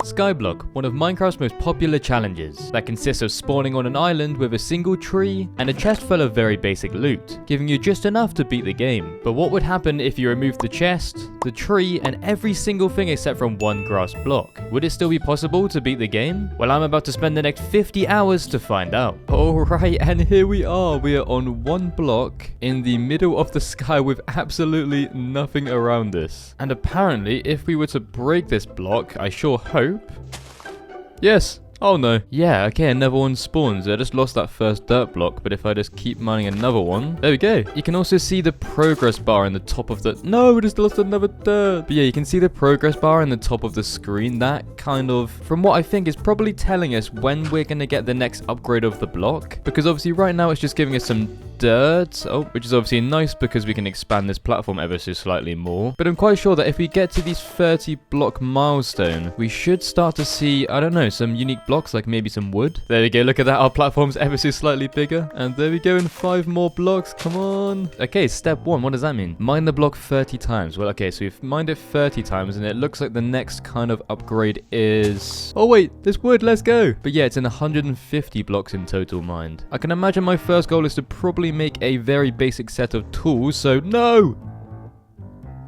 SKYBLOCK, one of Minecraft's most popular challenges, that consists of spawning on an island with a single tree and a chest full of very basic loot, giving you just enough to beat the game. But what would happen if you removed the chest, the tree, and every single thing except from one grass block? Would it still be possible to beat the game? Well, I'm about to spend the next 50 hours to find out. Alright, and here we are. We are on one block in the middle of the sky with absolutely nothing around us. And apparently, if we were to break this block, I sure hope... Yes! Oh no. Yeah, okay, another one spawns. I just lost that first dirt block, but if I just keep mining another one... There we go. You can also see the progress bar in the top of the... No, we just lost another dirt. But yeah, you can see the progress bar in the top of the screen. That kind of, from what I think, is probably telling us when we're going to get the next upgrade of the block. Because obviously right now it's just giving us some dirt, which is obviously nice because we can expand this platform ever so slightly more. But I'm quite sure that if we get to these 30 block milestone, we should start to see, I don't know, some unique blocks, like maybe some wood. There we go, look at that, our platform's ever so slightly bigger. And there we go, in 5 more blocks, come on. Okay, step 1, what does that mean? Mine the block 30 times. Well, okay, so we've mined it 30 times, and it looks like the next kind of upgrade is... Oh wait, there's wood, let's go. But yeah, it's in 150 blocks in total mined. I can imagine my first goal is to probably make a very basic set of tools, so no!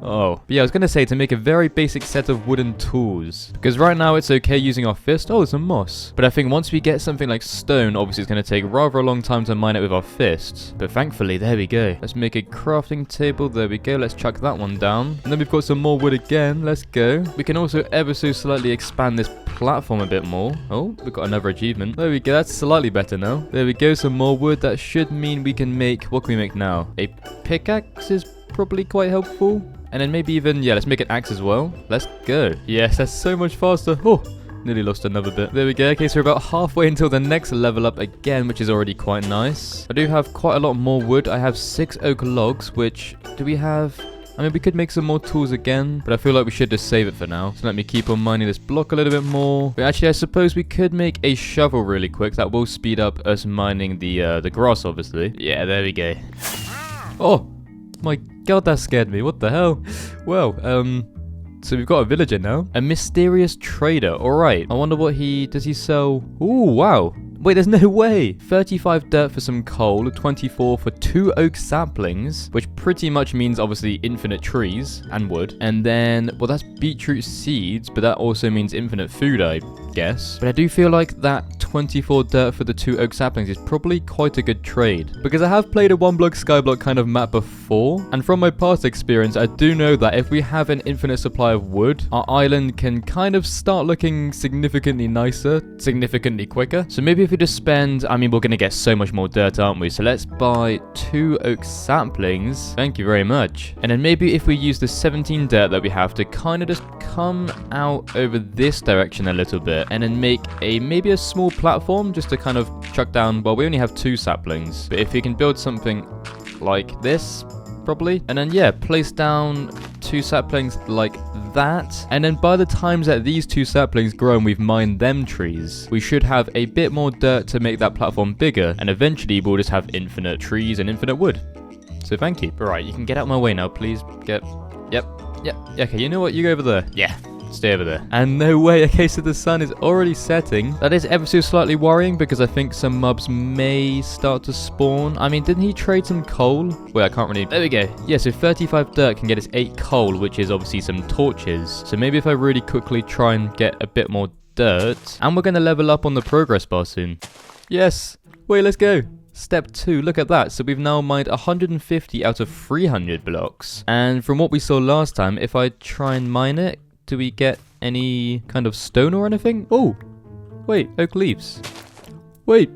Oh, but yeah, I was going to say to make a very basic set of wooden tools. Because right now it's okay using our fist. Oh, there's some moss. But I think once we get something like stone, obviously it's going to take rather a long time to mine it with our fists. But thankfully, there we go. Let's make a crafting table. There we go. Let's chuck that one down. And then we've got some more wood again. Let's go. We can also ever so slightly expand this platform a bit more. Oh, we've got another achievement. There we go. That's slightly better now. There we go. Some more wood. That should mean we can make... What can we make now? A pickaxe is probably quite helpful. And then maybe even, yeah, let's make an axe as well. Let's go. Yes, that's so much faster. Oh, nearly lost another bit. There we go. Okay, so we're about halfway until the next level up again, which is already quite nice. I do have quite a lot more wood. I have 6 oak logs, which, do we have... I mean, we could make some more tools again, but I feel like we should just save it for now. So let me keep on mining this block a little bit more. But actually, I suppose we could make a shovel really quick. That will speed up us mining the grass, obviously. Yeah, there we go. Oh, my God, that scared me. What the hell? Well, so we've got a villager now. A mysterious trader. All right. I wonder what does he sell? Ooh, wow. Wait, there's no way. 35 dirt for some coal, 24 for 2 oak saplings, which pretty much means obviously infinite trees and wood. And then, well, that's beetroot seeds, but that also means infinite food, I guess. But I do feel like that 24 dirt for the 2 oak saplings is probably quite a good trade. Because I have played a one block skyblock kind of map before, and from my past experience, I do know that if we have an infinite supply of wood, our island can kind of start looking significantly nicer, significantly quicker. So maybe if we just spend, I mean, we're going to get so much more dirt, aren't we? So let's buy 2 oak saplings. Thank you very much. And then maybe if we use the 17 dirt that we have to kind of just come out over this direction a little bit and then make maybe a small platform just to kind of chuck down. Well, we only have 2 saplings, but if we can build something like this, probably, and then yeah, place down 2 saplings like that, and then by the times that these 2 saplings grow and we've mined them trees, we should have a bit more dirt to make that platform bigger, and eventually we'll just have infinite trees and infinite wood. So thank you. Alright, you can get out of my way now, please. Yep. Okay, you know what? You go over there. Yeah. Stay over there. And no way. Okay, so the sun is already setting. That is ever so slightly worrying because I think some mobs may start to spawn. I mean, didn't he trade some coal? Wait, I can't really... There we go. Yeah, so 35 dirt can get us 8 coal, which is obviously some torches. So maybe if I really quickly try and get a bit more dirt. And we're going to level up on the progress bar soon. Yes. Wait, let's go. Step 2, look at that. So we've now mined 150 out of 300 blocks. And from what we saw last time, if I try and mine it, do we get any kind of stone or anything? Oh, wait, oak leaves. Wait,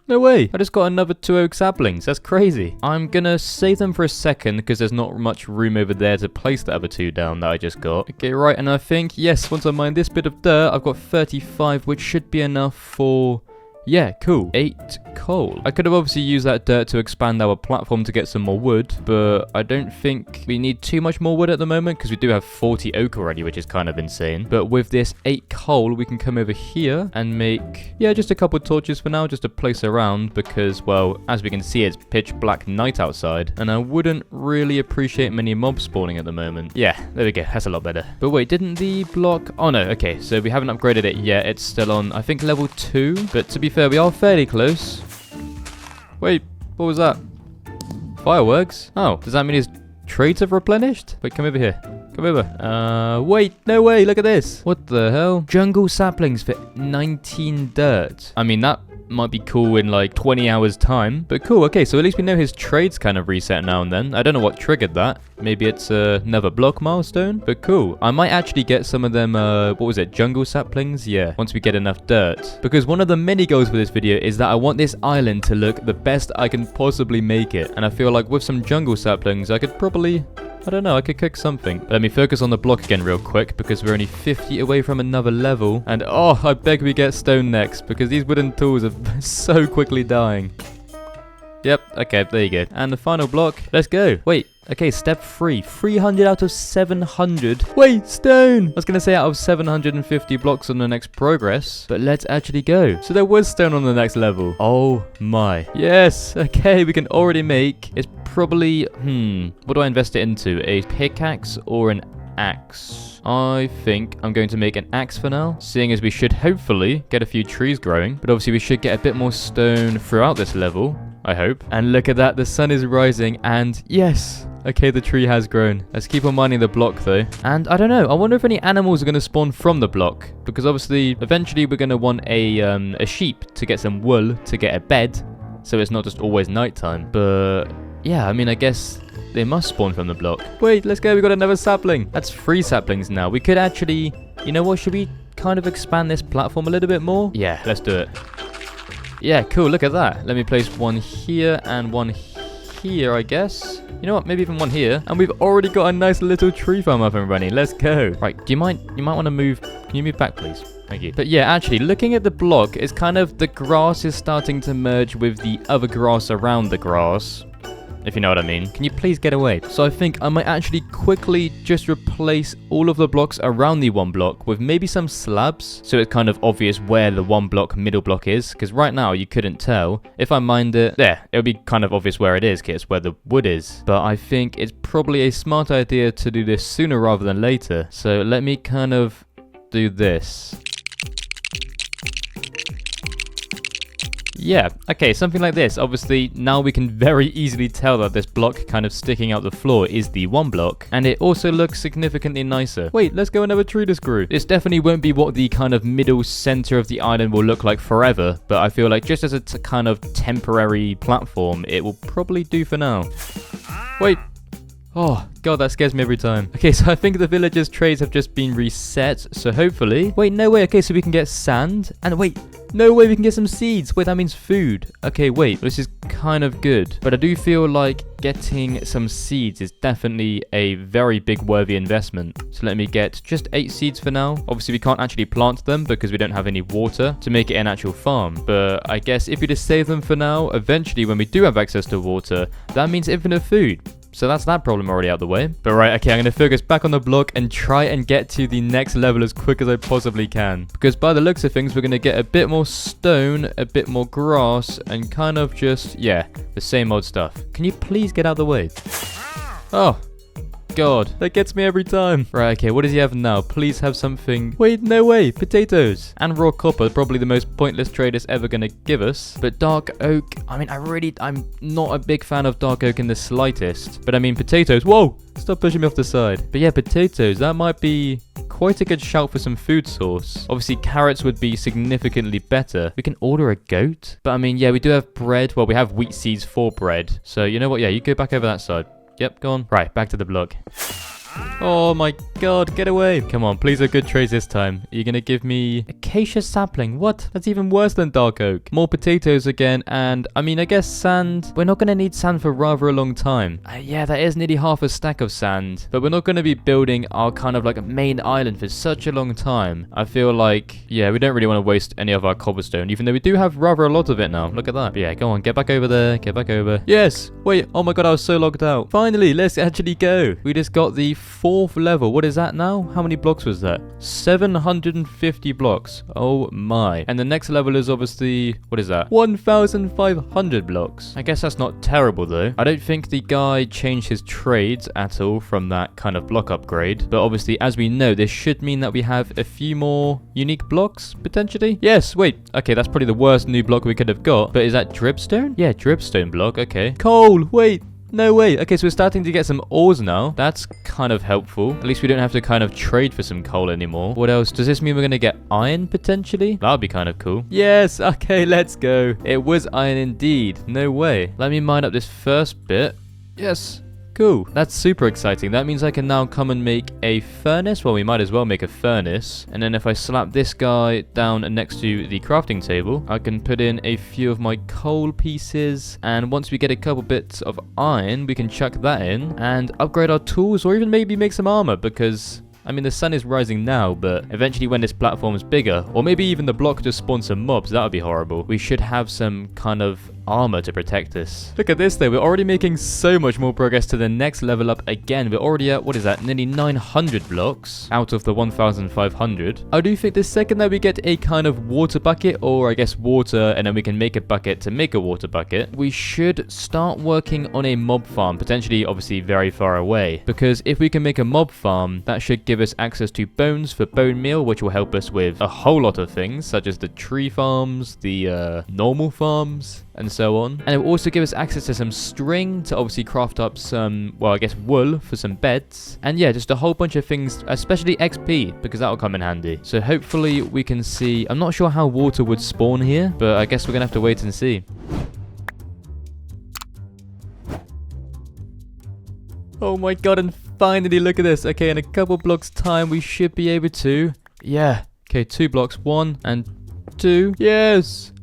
no way. I just got another 2 oak saplings. That's crazy. I'm gonna save them for a second because there's not much room over there to place the other 2 down that I just got. Okay, right, and I think, yes, once I mine this bit of dirt, I've got 35, which should be enough for Yeah, cool. 8 coal. I could have obviously used that dirt to expand our platform to get some more wood, but I don't think we need too much more wood at the moment because we do have 40 oak already, which is kind of insane. But with this 8 coal, we can come over here and make, yeah, just a couple torches for now, just to place around because, well, as we can see, it's pitch black night outside, and I wouldn't really appreciate many mobs spawning at the moment. Yeah, there we go. That's a lot better. But wait, didn't the block... Oh, no. Okay, so we haven't upgraded it yet. It's still on, I think, level 2. But to be fair, we are fairly close. Wait, what was that? Fireworks? Oh, does that mean his trades have replenished? Wait, come over here. Come over. Wait, no way, look at this. What the hell? Jungle saplings for 19 dirt. I mean, that might be cool in like 20 hours time, but cool. Okay, so at least we know his trades kind of reset now and then. I don't know what triggered that. Maybe it's another block milestone, but cool. I might actually get some of them, what was it, jungle saplings? Yeah, once we get enough dirt. Because one of the mini goals for this video is that I want this island to look the best I can possibly make it. And I feel like with some jungle saplings, I could probably... I don't know, I could cook something. Let me focus on the block again real quick because we're only 50 away from another level. And oh, I beg we get stone next because these wooden tools are so quickly dying. Yep, okay, there you go. And the final block, let's go. Wait, okay, step 3. 300 out of 700. Wait, stone! I was going to say out of 750 blocks on the next progress, but let's actually go. So there was stone on the next level. Oh my. Yes, okay, we can already make... It's probably... What do I invest it into? A pickaxe or an axe? I think I'm going to make an axe for now, seeing as we should hopefully get a few trees growing. But obviously we should get a bit more stone throughout this level, I hope. And look at that, the sun is rising and yes! Okay, the tree has grown. Let's keep on mining the block though. And I don't know, I wonder if any animals are going to spawn from the block. Because obviously, eventually we're going to want a sheep to get some wool to get a bed. So it's not just always nighttime. But yeah, I mean, I guess they must spawn from the block. Wait, let's go, we got another sapling. That's 3 saplings now. We could actually, you know what, should we kind of expand this platform a little bit more? Yeah, let's do it. Yeah, cool, look at that. Let me place one here and one here, I guess. You know what, maybe even one here. And we've already got a nice little tree farm up and running. Let's go. Right, you might want to move. Can you move back, please? Thank you. But yeah, actually, looking at the block, it's kind of the grass is starting to merge with the other grass around the grass. If you know what I mean. Can you please get away? So I think I might actually quickly just replace all of the blocks around the 1 block with maybe some slabs. So it's kind of obvious where the 1 block middle block is. Because right now you couldn't tell. If I mined it, there, it would be kind of obvious where it is. Because it's where the wood is. But I think it's probably a smart idea to do this sooner rather than later. So let me kind of do this. Yeah, okay, something like this. Obviously, now we can very easily tell that this block kind of sticking out the floor is the 1 block. And it also looks significantly nicer. Wait, let's go another tree to screw. This definitely won't be what the kind of middle center of the island will look like forever. But I feel like just as a kind of temporary platform, it will probably do for now. Wait. Oh, God, that scares me every time. Okay, so I think the villagers' trades have just been reset. So hopefully... Wait, no way. Okay, so we can get sand. And wait, no way we can get some seeds. Wait, that means food. Okay, wait, this is kind of good. But I do feel like getting some seeds is definitely a very big worthy investment. So let me get just 8 seeds for now. Obviously, we can't actually plant them because we don't have any water to make it an actual farm. But I guess if we just save them for now, eventually when we do have access to water, that means infinite food. So that's that problem already out the way. But right, okay, I'm going to focus back on the block and try and get to the next level as quick as I possibly can. Because by the looks of things, we're going to get a bit more stone, a bit more grass, and kind of just, yeah, the same old stuff. Can you please get out of the way? Oh. God, that gets me every time. Right, okay, what does he have now? Please have something. Wait, no way. Potatoes. And raw copper, probably the most pointless trade it's ever going to give us. But dark oak, I mean, I'm not a big fan of dark oak in the slightest. But I mean, potatoes. Whoa, stop pushing me off the side. But yeah, potatoes, that might be quite a good shout for some food source. Obviously, carrots would be significantly better. We can order a goat. But I mean, yeah, we do have bread. Well, we have wheat seeds for bread. So you know what? Yeah, you go back over that side. Yep, go on. Right, back to the block. Oh my god, get away. Come on, please, a good trades this time. Are you gonna give me acacia sapling? What? That's even worse than dark oak. More potatoes again, and I mean, I guess sand. We're not gonna need sand for rather a long time. Yeah, that is nearly half a stack of sand, but we're not gonna be building our kind of like main island for such a long time. I feel like, yeah, we don't really want to waste any of our cobblestone, even though we do have rather a lot of it now. Look at that. But yeah, go on, get back over there, get back over. Yes, wait, oh my god, I was so logged out. Finally, let's actually go. We just got the 4th level. What is that now? How many blocks was that? 750 blocks. Oh my. And the next level is obviously, what is that? 1,500 blocks. I guess that's not terrible though. I don't think the guy changed his trades at all from that kind of block upgrade, but obviously, as we know, this should mean that we have a few more unique blocks potentially. Yes, wait, okay, that's probably the worst new block we could have got, but is that dripstone? Yeah, dripstone block. Okay, coal. Wait, no way. Okay, so we're starting to get some ores now. That's kind of helpful. At least we don't have to kind of trade for some coal anymore. What else? Does this mean we're going to get iron potentially? That would be kind of cool. Yes, okay, let's go. It was iron indeed. No way. Let me mine up this first bit. Yes. Cool. That's super exciting. That means I can now come and make a furnace. Well, we might as well make a furnace. And then if I slap this guy down next to the crafting table, I can put in a few of my coal pieces. And once we get a couple bits of iron, we can chuck that in and upgrade our tools, or even maybe make some armor, because I mean, the sun is rising now, but eventually when this platform is bigger, or maybe even the block just spawns some mobs, that would be horrible. We should have some kind of armor to protect us. Look at this though, we're already making so much more progress to the next level up again. We're already at, what is that, nearly 900 blocks out of the 1,500. I do think the second that we get a kind of water bucket, or I guess water, and then we can make a bucket to make a water bucket, we should start working on a mob farm, potentially obviously very far away, because if we can make a mob farm, that should give us access to bones for bone meal, which will help us with a whole lot of things, such as the tree farms, the normal farms, and so on. And it will also give us access to some string to obviously craft up some, well, I guess wool for some beds. And yeah, just a whole bunch of things, especially XP, because that will come in handy. So hopefully we can see, I'm not sure how water would spawn here, but I guess we're gonna have to wait and see. Oh my god, and finally, look at this. Okay, in a couple blocks time, we should be able to, yeah. Okay, 2 blocks, 1 and 2. Yes.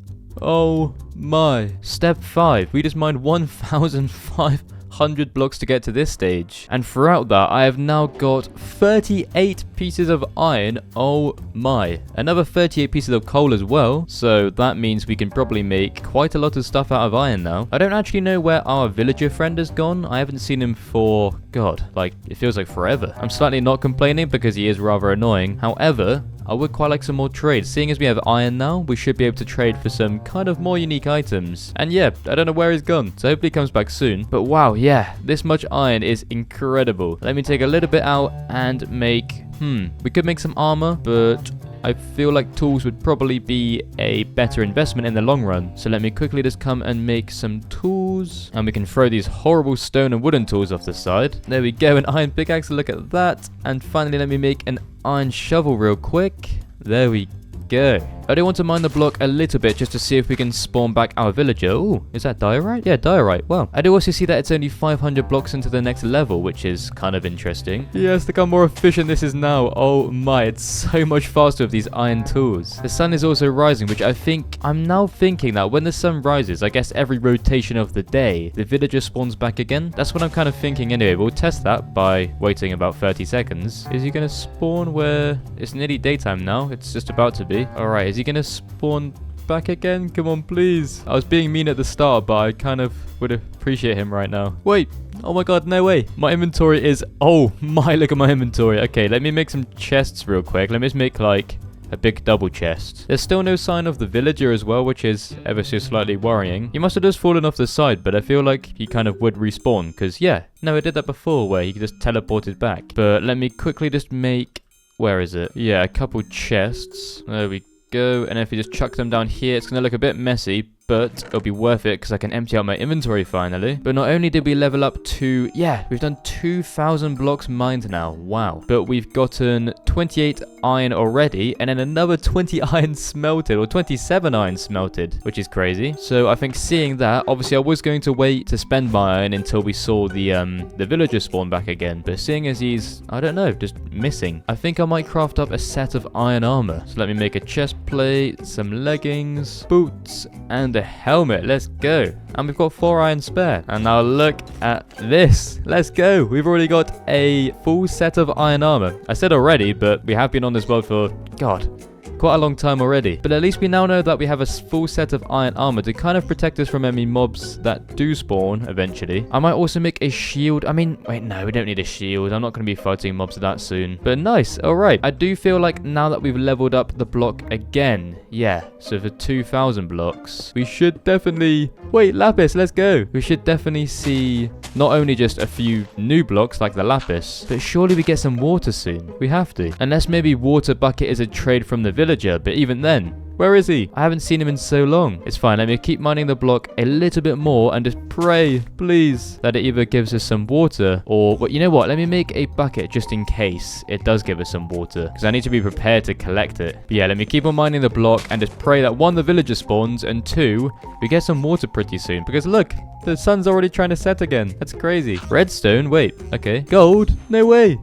Oh my. Step 5. We just mined 1,500 blocks to get to this stage. And throughout that, I have now got 38 pieces of iron. Oh my. Another 38 pieces of coal as well. So that means we can probably make quite a lot of stuff out of iron now. I don't actually know where our villager friend has gone. I haven't seen him for, God, like, it feels like forever. I'm slightly not complaining because he is rather annoying. However, I would quite like some more trades. Seeing as we have iron now, we should be able to trade for some kind of more unique items. And yeah, I don't know where he's gone, so hopefully he comes back soon. But wow, yeah, this much iron is incredible. Let me take a little bit out and make, we could make some armor, but I feel like tools would probably be a better investment in the long run. So let me quickly just come and make some tools. And we can throw these horrible stone and wooden tools off the side. There we go, an iron pickaxe, look at that. And finally, let me make an iron shovel real quick. There we go. I do want to mine the block a little bit just to see if we can spawn back our villager. Oh, is that diorite? Yeah, diorite. Well, I do also see that it's only 500 blocks into the next level, which is kind of interesting. Yes, look how more efficient this is now. Oh my, it's so much faster with these iron tools. The sun is also rising, which I'm now thinking that when the sun rises, I guess every rotation of the day, the villager spawns back again. That's what I'm kind of thinking anyway. We'll test that by waiting about 30 seconds. Is he going to spawn where it's nearly daytime now? It's just about to be. All right, is he gonna spawn back again? Come on, please. I was being mean at the start, but I kind of would appreciate him right now. Wait. Oh my god, no way. My inventory is, oh my, look at my inventory. Okay, let me make some chests real quick. Let me just make like a big double chest. There's still no sign of the villager as well, which is ever so slightly worrying. He must have just fallen off the side, but I feel like he kind of would respawn, because yeah, no, I did that before where he just teleported back. But let me quickly just make, where is it? Yeah, a couple chests. There we go. And if we just chuck them down here, it's going to look a bit messy, but it'll be worth it because I can empty out my inventory finally. But not only did we level up to, yeah, we've done 2,000 blocks mined now. Wow. But we've gotten 28 iron already, and then another 20 iron smelted, or 27 iron smelted, which is crazy. So I think seeing that, obviously I was going to wait to spend my iron until we saw the villager spawn back again. But seeing as he's, I don't know, just missing, I think I might craft up a set of iron armor. So let me make a chest plate, some leggings, boots, and a helmet. Let's go. And we've got 4 iron spare. And now look at this. Let's go. We've already got a full set of iron armor. I said already, but we have been on this world for, God, quite a long time already. But at least we now know that we have a full set of iron armor to kind of protect us from any mobs that do spawn eventually. I might also make a shield. I mean, wait, no, we don't need a shield. I'm not going to be fighting mobs that soon. But nice. All right. I do feel like now that we've leveled up the block again. Yeah. So for 2,000 blocks, we should definitely... Wait, lapis, let's go. We should definitely see not only just a few new blocks like the lapis, but surely we get some water soon. We have to. Unless maybe water bucket is a trade from the villager, but even then, where is he? I haven't seen him in so long. It's fine, let me keep mining the block a little bit more and just pray, please, that it either gives us some water or, well, you know what? Let me make a bucket just in case it does give us some water, because I need to be prepared to collect it. But yeah, let me keep on mining the block and just pray that 1, the villager spawns, and 2, we get some water pretty soon, because look, the sun's already trying to set again. That's crazy. Redstone, wait, okay. Gold? No way.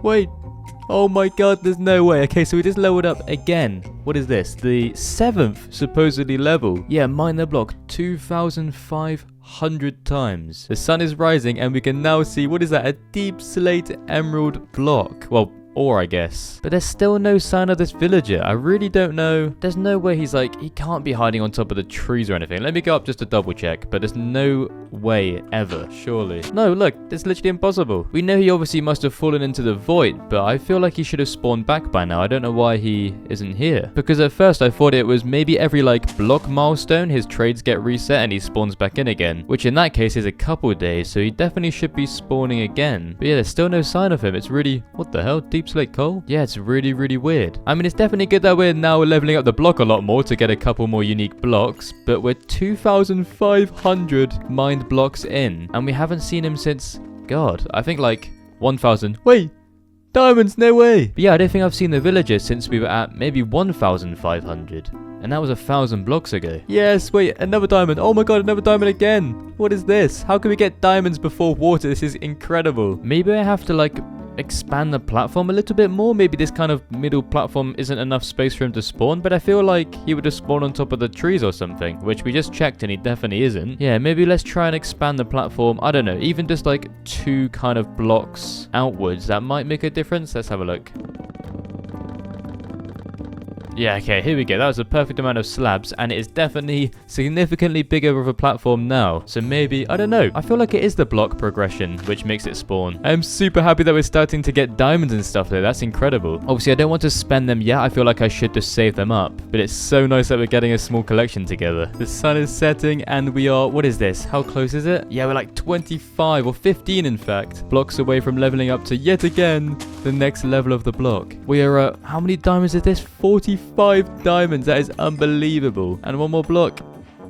Wait. Oh my god, there's no way. Okay, so we just leveled up again. What is this? The 7th supposedly level. Yeah, mine the block 2,500 times. The sun is rising and we can now see, what is that? A deep slate emerald block. Well, ore, I guess. But there's still no sign of this villager. I really don't know. There's no way he's like, he can't be hiding on top of the trees or anything. Let me go up just to double check, but there's no way ever, surely. No, look, it's literally impossible. We know he obviously must have fallen into the void, but I feel like he should have spawned back by now. I don't know why he isn't here. Because at first I thought it was maybe every like block milestone, his trades get reset and he spawns back in again, which in that case is a couple days, so he definitely should be spawning again. But yeah, there's still no sign of him. It's really, what the hell? Deep slate coal? Yeah, it's really, really weird. I mean, it's definitely good that we're now leveling up the block a lot more to get a couple more unique blocks, but we're 2,500 mined blocks in, and we haven't seen him since, God, I think like 1,000. Wait! Diamonds, no way! But yeah, I don't think I've seen the villager since we were at maybe 1,500. And that was 1,000 blocks ago. Yes, wait, another diamond. Oh my god, another diamond again. What is this? How can we get diamonds before water? This is incredible. Maybe I have to like expand the platform a little bit more. Maybe this kind of middle platform isn't enough space for him to spawn, but I feel like he would have spawned on top of the trees or something, which we just checked and he definitely isn't. Yeah, maybe let's try and expand the platform. I don't know, even just like 2 kind of blocks outwards. That might make a difference. Let's have a look. Yeah, okay, here we go. That was a perfect amount of slabs, and it is definitely significantly bigger of a platform now. So maybe, I don't know. I feel like it is the block progression, which makes it spawn. I am super happy that we're starting to get diamonds and stuff though. That's incredible. Obviously, I don't want to spend them yet. I feel like I should just save them up. But it's so nice that we're getting a small collection together. The sun is setting, and we are, what is this? How close is it? Yeah, we're like 25 or 15, in fact, blocks away from leveling up to yet again the next level of the block. We are at, how many diamonds is this? 45 diamonds. That is unbelievable. And 1 more block.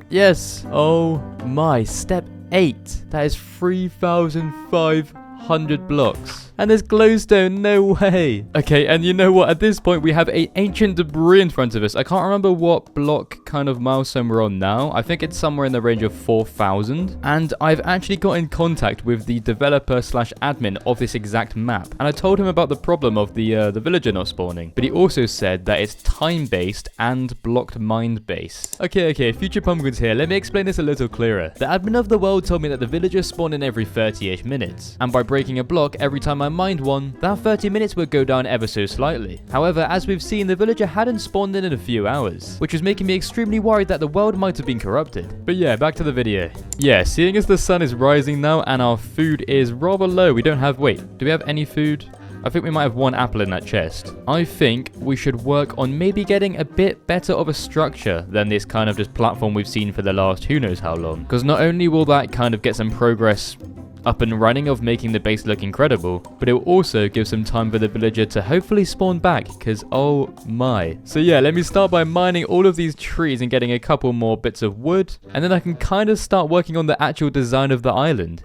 Yes. Oh my. Step 8. That is 3,500 blocks. And there's glowstone, no way. Okay, and you know what? At this point, we have an ancient debris in front of us. I can't remember what block kind of milestone we're on now. I think it's somewhere in the range of 4,000. And I've actually got in contact with the developer slash admin of this exact map. And I told him about the problem of the villager not spawning. But he also said that it's time-based and blocked mind-based. Okay, future Pumpkwins here. Let me explain this a little clearer. The admin of the world told me that the villagers spawn in every 38 minutes. And by breaking a block every time I mined one, that 30 minutes would go down ever so slightly. However, as we've seen, the villager hadn't spawned in a few hours, which was making me extremely worried that the world might have been corrupted. But yeah, back to the video. Yeah, seeing as the sun is rising now and our food is rather low, we don't have, wait, do we have any food? I think we might have 1 apple in that chest. I think we should work on maybe getting a bit better of a structure than this kind of just platform we've seen for the last who knows how long. Because not only will that kind of get some progress up and running of making the base look incredible, but it will also give some time for the villager to hopefully spawn back, because oh my. So yeah, let me start by mining all of these trees and getting a couple more bits of wood, and then I can kind of start working on the actual design of the island.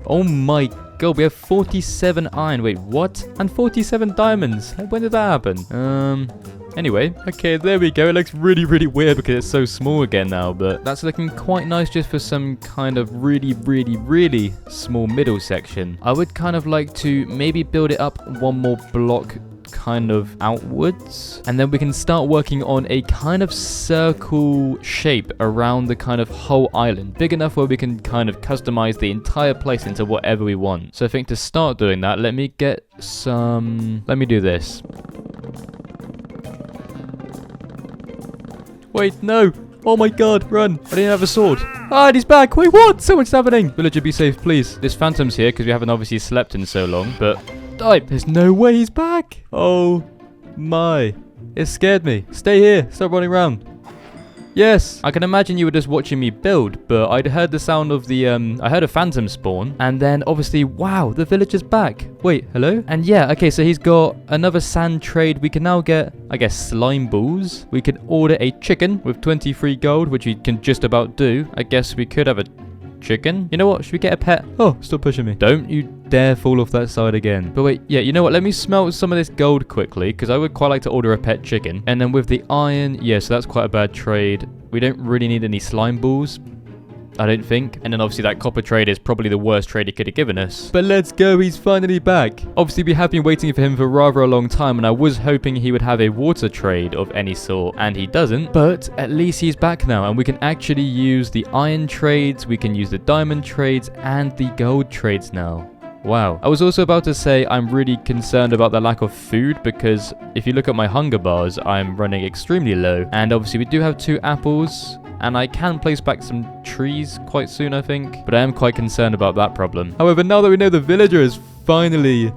Oh my god, we have 47 iron. Wait, what? And 47 diamonds. When did that happen? Anyway, okay, there we go. It looks really, really weird because it's so small again now, but that's looking quite nice just for some kind of really, really, really small middle section. I would kind of like to maybe build it up one more block kind of outwards, and then we can start working on a kind of circle shape around the kind of whole island, big enough where we can kind of customize the entire place into whatever we want. So I think to start doing that, let me do this. Wait, no! Oh my god, run! I didn't have a sword. Ah, and he's back! Wait, what? So much happening! Villager, be safe, please. This phantom's here because we haven't obviously slept in so long, but... die! There's no way he's back! Oh my. It scared me. Stay here. Stop running around. Yes! I can imagine you were just watching me build, but I'd heard the sound of the, I heard a phantom spawn, and then obviously, wow, the villager's back. Wait, hello? And yeah, okay, so he's got another sand trade. We can now get, I guess, slime balls. We can order a chicken with 23 gold, which we can just about do. I guess we could have a chicken. You know what? Should we get a pet? Oh, stop pushing me. Don't you dare fall off that side again. But wait, yeah, you know what? Let me smelt some of this gold quickly, because I would quite like to order a pet chicken. And then with the iron, yeah, so that's quite a bad trade. We don't really need any slime balls, I don't think. And then obviously that copper trade is probably the worst trade he could have given us. But let's go, he's finally back. Obviously we have been waiting for him for rather a long time, and I was hoping he would have a water trade of any sort, and he doesn't. But at least he's back now, and we can actually use the iron trades, we can use the diamond trades, and the gold trades now. Wow. I was also about to say I'm really concerned about the lack of food, because if you look at my hunger bars, I'm running extremely low. And obviously we do have 2 apples, and I can place back some trees quite soon, I think. But I am quite concerned about that problem. However, now that we know the villager is finally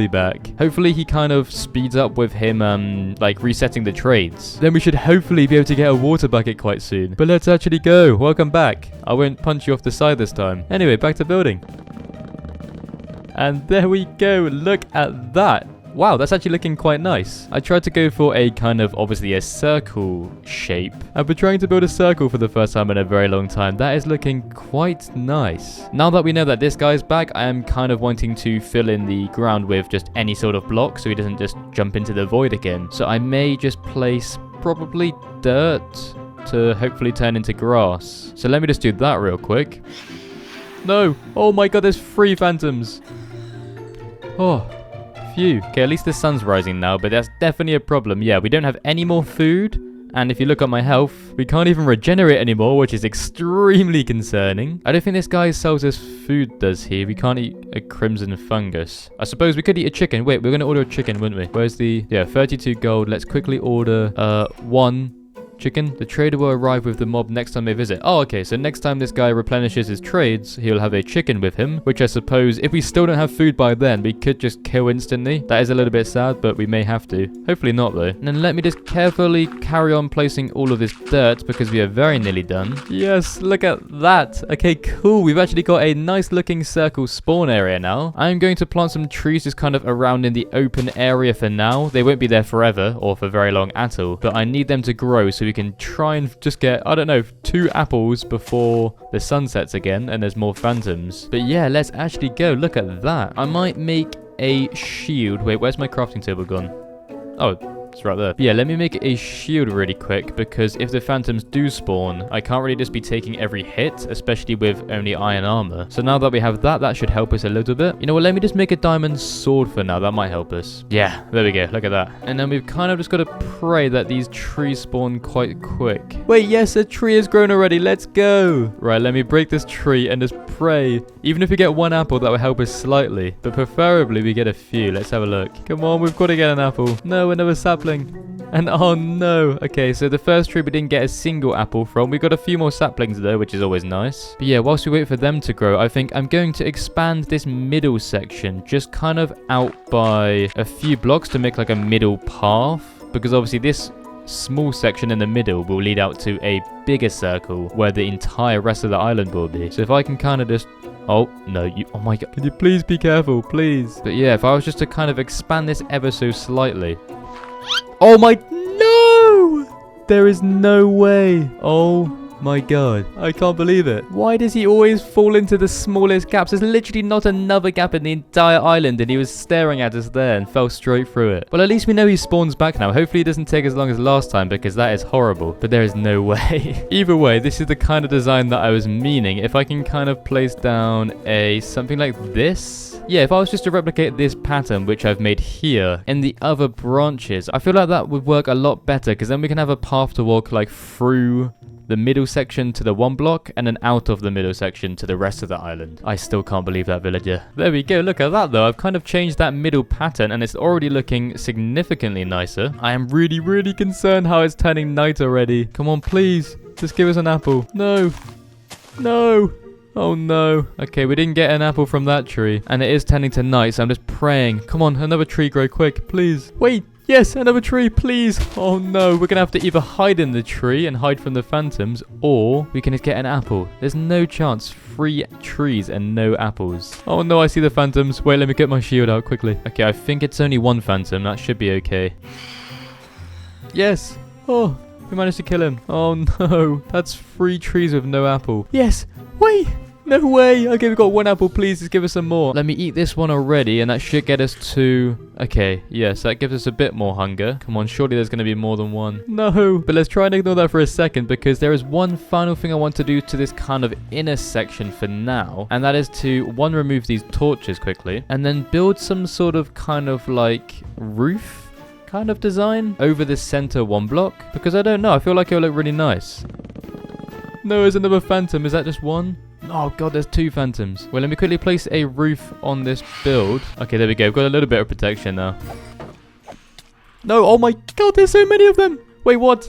back, hopefully he kind of speeds up with him, like resetting the trades. Then we should hopefully be able to get a water bucket quite soon. But let's actually go. Welcome back. I won't punch you off the side this time. Anyway, back to building. And there we go. Look at that. Wow, that's actually looking quite nice. I tried to go for a kind of, obviously, a circle shape. I've been trying to build a circle for the first time in a very long time. That is looking quite nice. Now that we know that this guy's back, I am kind of wanting to fill in the ground with just any sort of block so he doesn't just jump into the void again. So I may just place probably dirt to hopefully turn into grass. So let me just do that real quick. No. Oh my god, there's 3 phantoms. Oh. Phew. Okay, at least the sun's rising now, but that's definitely a problem. Yeah, we don't have any more food, and if you look at my health, we can't even regenerate anymore, which is extremely concerning. I don't think this guy sells us food, does he? We can't eat a crimson fungus. I suppose we could eat a chicken. Wait, we're going to order a chicken, wouldn't we? Where's the... yeah, 32 gold. Let's quickly order 1 chicken. The trader will arrive with the mob next time they visit. Oh, okay, so next time this guy replenishes his trades, he'll have a chicken with him, which I suppose if we still don't have food by then, we could just kill instantly. That is a little bit sad, but we may have to. Hopefully not, though. And then let me just carefully carry on placing all of this dirt, because we are very nearly done. Yes, look at that. Okay, cool. We've actually got a nice looking circle spawn area now. I'm going to plant some trees just kind of around in the open area for now. They won't be there forever or for very long at all, but I need them to grow so we can try and just get, I don't know, 2 apples before the sun sets again and there's more phantoms. But yeah, let's actually go. Look at that. I might make a shield. Wait, where's my crafting table gone? Oh, it's right there. But yeah, let me make a shield really quick, because if the phantoms do spawn, I can't really just be taking every hit, especially with only iron armor. So now that we have that, that should help us a little bit. You know what, let me just make a diamond sword for now. That might help us. Yeah, there we go. Look at that. And then we've kind of just got to pray that these trees spawn quite quick. Wait, yes, a tree has grown already. Let's go. Right, let me break this tree and just pray. Even if we get 1 apple, that will help us slightly. But preferably we get a few. Let's have a look. Come on, we've got to get an apple. No, another sapling. And oh no. Okay, so the first tree we didn't get a single apple from. We got a few more saplings though, which is always nice. But yeah, whilst we wait for them to grow, I think I'm going to expand this middle section just kind of out by a few blocks to make like a middle path. Because obviously this small section in the middle will lead out to a bigger circle where the entire rest of the island will be. So if I can kind of just... Oh, no, oh my god. Can you please be careful, please? But yeah, if I was just to kind of expand this ever so slightly. Oh my... No! There is no way. Oh my god. I can't believe it. Why does he always fall into the smallest gaps? There's literally not another gap in the entire island, and he was staring at us there and fell straight through it. Well, at least we know he spawns back now. Hopefully it doesn't take as long as last time, because that is horrible. But there is no way. Either way, this is the kind of design that I was meaning. If I can kind of place down something like this. Yeah, if I was just to replicate this pattern, which I've made here, in the other branches, I feel like that would work a lot better, because then we can have a path to walk like through the middle section to the one block, and then out of the middle section to the rest of the island. I still can't believe that, villager. There we go. Look at that, though. I've kind of changed that middle pattern, and it's already looking significantly nicer. I am really, really concerned how it's turning night already. Come on, please. Just give us an apple. No. No. Oh, no. Okay, we didn't get an apple from that tree, and it is turning to night, so I'm just praying. Come on, another tree grow quick, please. Wait. Yes, another tree, please. Oh no, we're going to have to either hide in the tree and hide from the phantoms, or we can just get an apple. There's no chance. 3 trees and no apples. Oh no, I see the phantoms. Wait, let me get my shield out quickly. Okay, I think it's only one phantom. That should be okay. Yes. Oh, we managed to kill him. Oh no, that's 3 trees with no apple. Yes. Wait. No way. Okay, we've got 1 apple. Please, just give us some more. Let me eat this one already, and that should get us to... Okay, yes, that gives us a bit more hunger. Come on, surely there's going to be more than 1. No, but let's try and ignore that for a second, because there is one final thing I want to do to this kind of inner section for now, and that is to, 1, remove these torches quickly, and then build some sort of kind of like roof kind of design over the center one block, because I don't know. I feel like it'll look really nice. No, there's another phantom. Is that just 1? Oh god, there's 2 phantoms. Well, let me quickly place a roof on this build. Okay, there we go. We've got a little bit of protection now. No, oh my god, there's so many of them. Wait, what?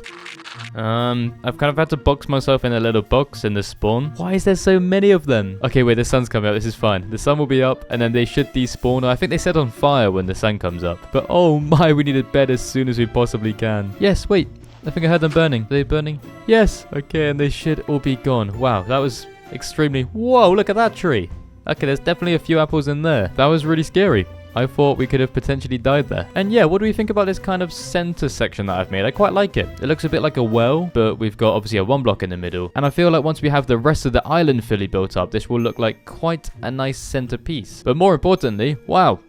I've kind of had to box myself in a little box in the spawn. Why is there so many of them? Okay, wait, the sun's coming up. This is fine. The sun will be up, and then they should despawn. I think they set on fire when the sun comes up. But oh my, we need a bed as soon as we possibly can. Yes, wait. I think I heard them burning. Are they burning? Yes. Okay, and they should all be gone. Wow, that was... extremely... Whoa, look at that tree. Okay, there's definitely a few apples in there. That was really scary. I thought we could have potentially died there. And yeah, what do we think about this kind of center section that I've made? I quite like it. It looks a bit like a well, but we've got obviously a one block in the middle. And I feel like once we have the rest of the island fully built up, this will look like quite a nice centerpiece. But more importantly, wow,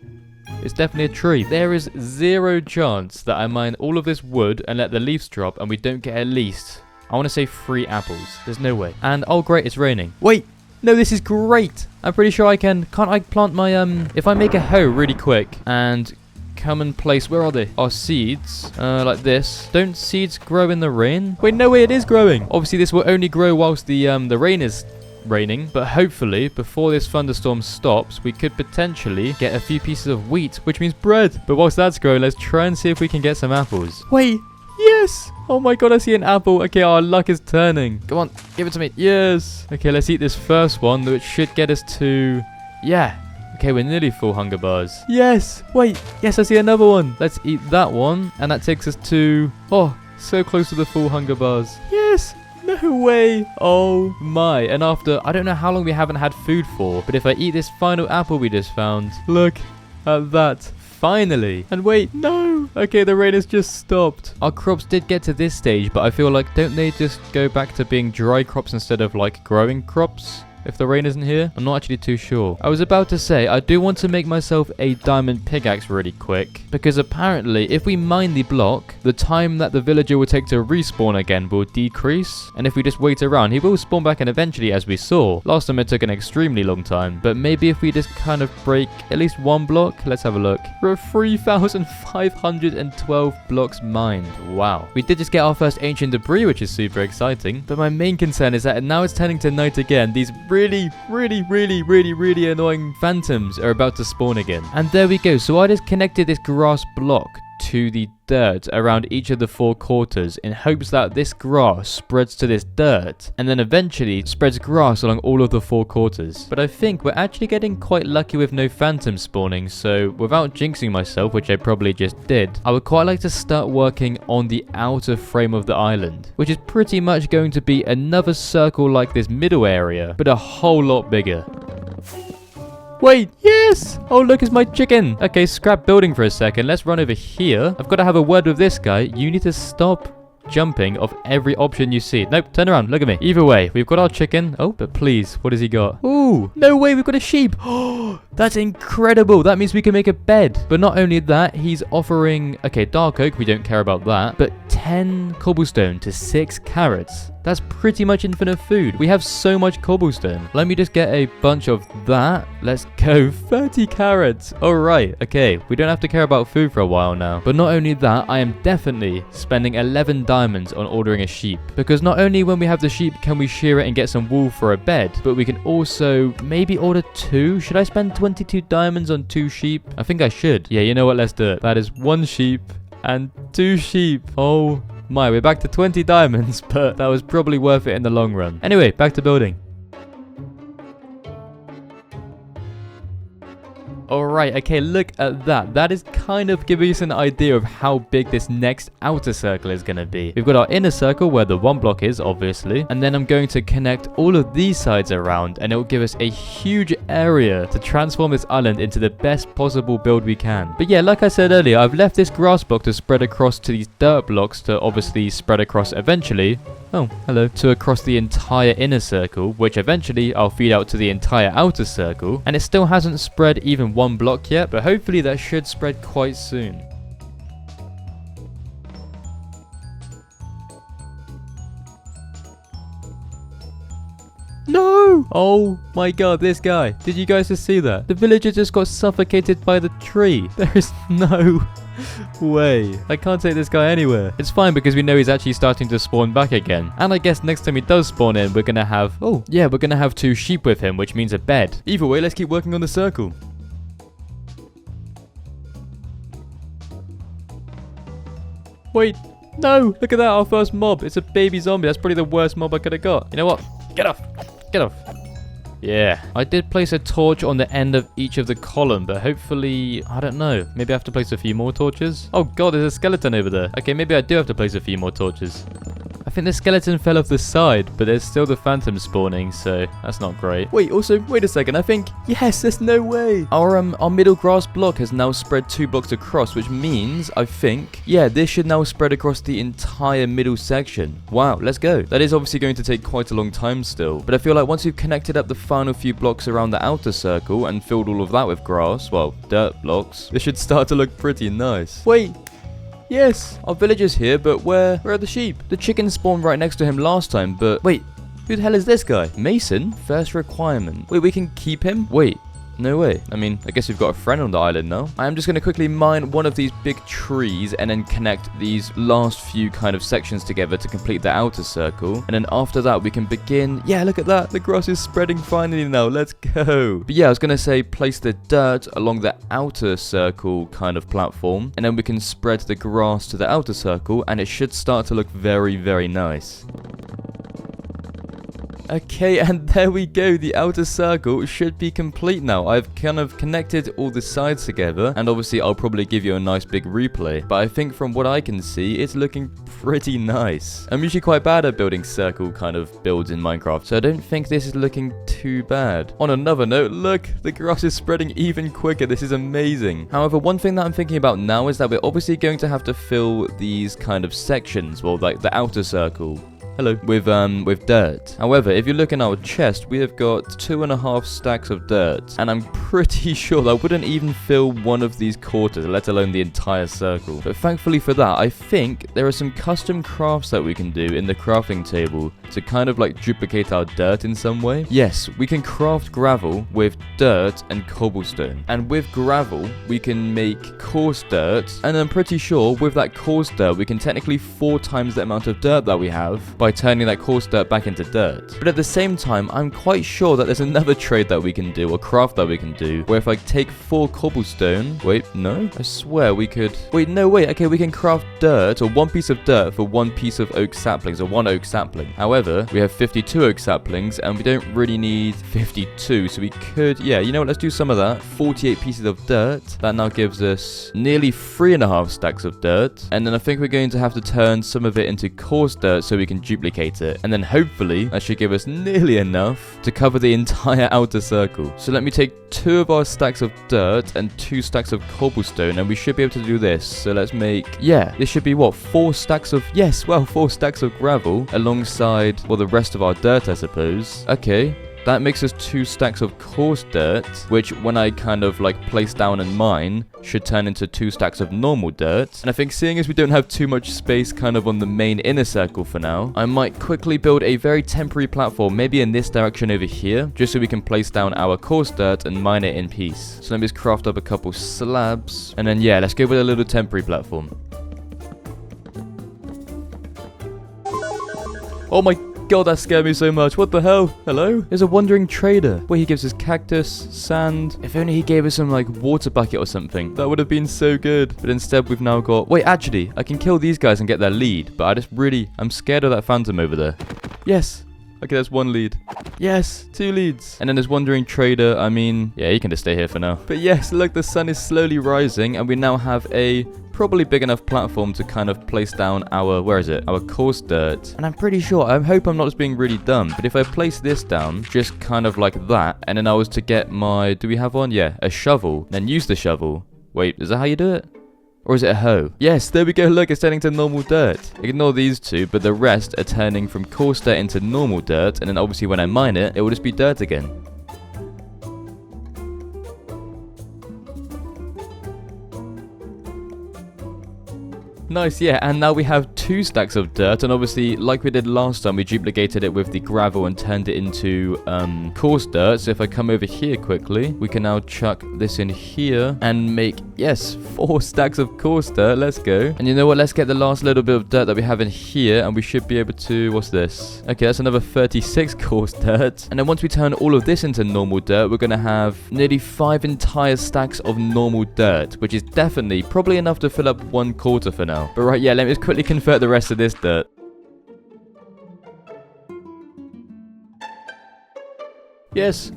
it's definitely a tree. There is 0 chance that I mine all of this wood and let the leaves drop and we don't get at least, I want to say 3 apples. There's no way. And oh great, it's raining. Wait, no, this is great. I'm pretty sure I can, can't I plant my, if I make a hoe really quick and come and place, where are they? Our seeds, like this. Don't seeds grow in the rain? Wait, no way, it is growing. Obviously this will only grow whilst the rain is raining, but hopefully before this thunderstorm stops we could potentially get a few pieces of wheat, which means bread. But whilst that's growing, let's try and see if we can get some apples. Wait, yes! Oh my god, I see an apple. Okay, our luck is turning. Come on, give it to me. Yes. Okay, let's eat this first one, which should get us to... Yeah. Okay, we're nearly full hunger bars. Yes. Wait. Yes, I see another one. Let's eat that one, and that takes us to... Oh, so close to the full hunger bars. Yes. No way. Oh my. And after, I don't know how long we haven't had food for, but if I eat this final apple we just found, look at that. Finally. And wait, no. Okay, the rain has just stopped. Our crops did get to this stage, but I feel like, don't they just go back to being dry crops instead of like growing crops? If the rain isn't here? I'm not actually too sure. I was about to say, I do want to make myself a diamond pickaxe really quick, because apparently if we mine the block, the time that the villager will take to respawn again will decrease, and if we just wait around, he will spawn back in eventually, as we saw. Last time it took an extremely long time, but maybe if we just kind of break at least 1 block, let's have a look. We're at 3,512 blocks mined. Wow. We did just get our first ancient debris, which is super exciting, but my main concern is that now it's turning to night again. These really annoying phantoms are about to spawn again. And there we go. So I just connected this grass block to the dirt around each of the 4 quarters in hopes that this grass spreads to this dirt and then eventually spreads grass along all of the 4 quarters. But I think we're actually getting quite lucky with no phantoms spawning, so without jinxing myself, which I probably just did, I would quite like to start working on the outer frame of the island, which is pretty much going to be another circle like this middle area, but a whole lot bigger. Wait, yes! Oh, look, it's my chicken. Okay, scrap building for a second. Let's run over here. I've got to have a word with this guy. You need to stop jumping off every option you see. Nope, turn around, look at me. Either way, we've got our chicken. Oh, but please, what has he got? Ooh, no way, we've got a sheep. Oh, that's incredible. That means we can make a bed. But not only that, he's offering, okay, dark oak, we don't care about that, but 10 cobblestone to 6 carrots. That's pretty much infinite food. We have so much cobblestone. Let me just get a bunch of that. Let's go. 30 carrots. All right. Okay. We don't have to care about food for a while now. But not only that, I am definitely spending 11 diamonds on ordering a sheep. Because not only when we have the sheep can we shear it and get some wool for a bed, but we can also maybe order 2. Should I spend 22 diamonds on 2 sheep? I think I should. Yeah, you know what? Let's do it. That is 1 sheep and 2 sheep. Oh my, we're back to 20 diamonds, but that was probably worth it in the long run. Anyway, back to building. Alright, okay, look at that. That is kind of giving us an idea of how big this next outer circle is going to be. We've got our inner circle where the 1 block is, obviously. And then I'm going to connect all of these sides around, and it will give us a huge area to transform this island into the best possible build we can. But yeah, like I said earlier, I've left this grass block to spread across to these dirt blocks to obviously spread across eventually. Oh, hello. To across the entire inner circle, which eventually I'll feed out to the entire outer circle. And it still hasn't spread even 1 block yet, but hopefully that should spread quite soon. No! Oh my god, this guy. Did you guys just see that? The villager just got suffocated by the tree. There is no way. I can't take this guy anywhere. It's fine because we know he's actually starting to spawn back again. And I guess next time he does spawn in, we're gonna have... Oh, yeah, we're gonna have 2 sheep with him, which means a bed. Either way, let's keep working on the circle. Wait, no! Look at that, our first mob. It's a baby zombie. That's probably the worst mob I could have got. You know what? Get off! Get off! Yeah. I did place a torch on the end of each of the column, but hopefully... I don't know. Maybe I have to place a few more torches? Oh god, there's a skeleton over there. Okay, maybe I do have to place a few more torches. I think the skeleton fell off the side, but there's still the phantom spawning, so that's not great. Wait, also, wait a second, I think... Yes, there's no way! Our middle grass block has now spread 2 blocks across, which means, I think... Yeah, this should now spread across the entire middle section. Wow, let's go. That is obviously going to take quite a long time still, but I feel like once we've connected up the final few blocks around the outer circle and filled all of that with grass, well, dirt blocks, this should start to look pretty nice. Wait! Yes, our villager's here, but where are the sheep? The chicken spawned right next to him last time, but wait, who the hell is this guy? Mason? First requirement. Wait, we can keep him? Wait. No way. I mean, I guess we've got a friend on the island now. I am just going to quickly mine one of these big trees and then connect these last few kind of sections together to complete the outer circle. And then after that, we can begin... Yeah, look at that. The grass is spreading finally now. Let's go. But yeah, I was going to say place the dirt along the outer circle kind of platform. And then we can spread the grass to the outer circle. And it should start to look very, very nice. Okay, and there we go. The outer circle should be complete now. I've kind of connected all the sides together, and obviously I'll probably give you a nice big replay. But I think from what I can see, it's looking pretty nice. I'm usually quite bad at building circle kind of builds in Minecraft, so I don't think this is looking too bad. On another note, look, the grass is spreading even quicker. This is amazing. However, one thing that I'm thinking about now is that we're obviously going to have to fill these kind of sections, well, like the outer circle. Hello. With dirt. However, if you look in our chest, we have got 2.5 stacks of dirt. And I'm pretty sure that wouldn't even fill one of these quarters, let alone the entire circle. But thankfully for that, I think there are some custom crafts that we can do in the crafting table to kind of like duplicate our dirt in some way. Yes, we can craft gravel with dirt and cobblestone. And with gravel, we can make coarse dirt. And I'm pretty sure with that coarse dirt, we can technically 4 times the amount of dirt that we have by turning that coarse dirt back into dirt. But at the same time, I'm quite sure that there's another trade that we can do, or craft that we can do. Where if I take 4 cobblestone... Wait, no? I swear we could... Wait, no, wait. Okay, we can craft dirt, or 1 piece of dirt for 1 piece of oak saplings, or 1 oak sapling. However, we have 52 oak saplings, and we don't really need 52, so we could... Yeah, you know what? Let's do some of that. 48 pieces of dirt. That now gives us nearly 3.5 stacks of dirt. And then I think we're going to have to turn some of it into coarse dirt so we can duplicate it. And then hopefully that should give us nearly enough to cover the entire outer circle. So let me take 2 of our stacks of dirt and 2 stacks of cobblestone, and we should be able to do this. So let's make... Yeah, this should be what? 4 stacks of... Yes, well, 4 stacks of gravel alongside, well, the rest of our dirt, I suppose. Okay. That makes us 2 stacks of coarse dirt, which when I kind of like place down and mine, should turn into 2 stacks of normal dirt. And I think seeing as we don't have too much space kind of on the main inner circle for now, I might quickly build a very temporary platform, maybe in this direction over here, just so we can place down our coarse dirt and mine it in peace. So let me just craft up a couple slabs, and then yeah, let's go with a little temporary platform. Oh my God, that scared me so much. What the hell? Hello? There's a wandering trader. Where he gives us cactus, sand. If only he gave us some like water bucket or something. That would have been so good. But instead we've now got... Wait, actually, I can kill these guys and get their lead. But I'm scared of that phantom over there. Yes. Okay, that's 1 lead. Yes, 2 leads. And then there's wandering trader. I mean, yeah, you can just stay here for now. But yes, look, the sun is slowly rising and we now have a probably big enough platform to kind of place down our, where is it? Our coarse dirt. And I'm pretty sure, I hope I'm not just being really dumb, but if I place this down, just kind of like that, and then I was to get my, do we have one? Yeah, a shovel. Then use the shovel. Wait, is that how you do it? Or is it a hoe? Yes, there we go. Look, it's turning to normal dirt. Ignore these 2, but the rest are turning from coarse dirt into normal dirt. And then obviously when I mine it, it will just be dirt again. Nice, yeah, and now we have 2 stacks of dirt, and obviously, like we did last time, we duplicated it with the gravel and turned it into coarse dirt. So if I come over here quickly, we can now chuck this in here and make, yes, 4 stacks of coarse dirt. Let's go. And you know what? Let's get the last little bit of dirt that we have in here, and we should be able to, what's this? Okay, that's another 36 coarse dirt. And then once we turn all of this into normal dirt, we're going to have nearly 5 entire stacks of normal dirt, which is definitely probably enough to fill up 1/4 for now. But right, yeah, let me just quickly convert the rest of this dirt. Yes.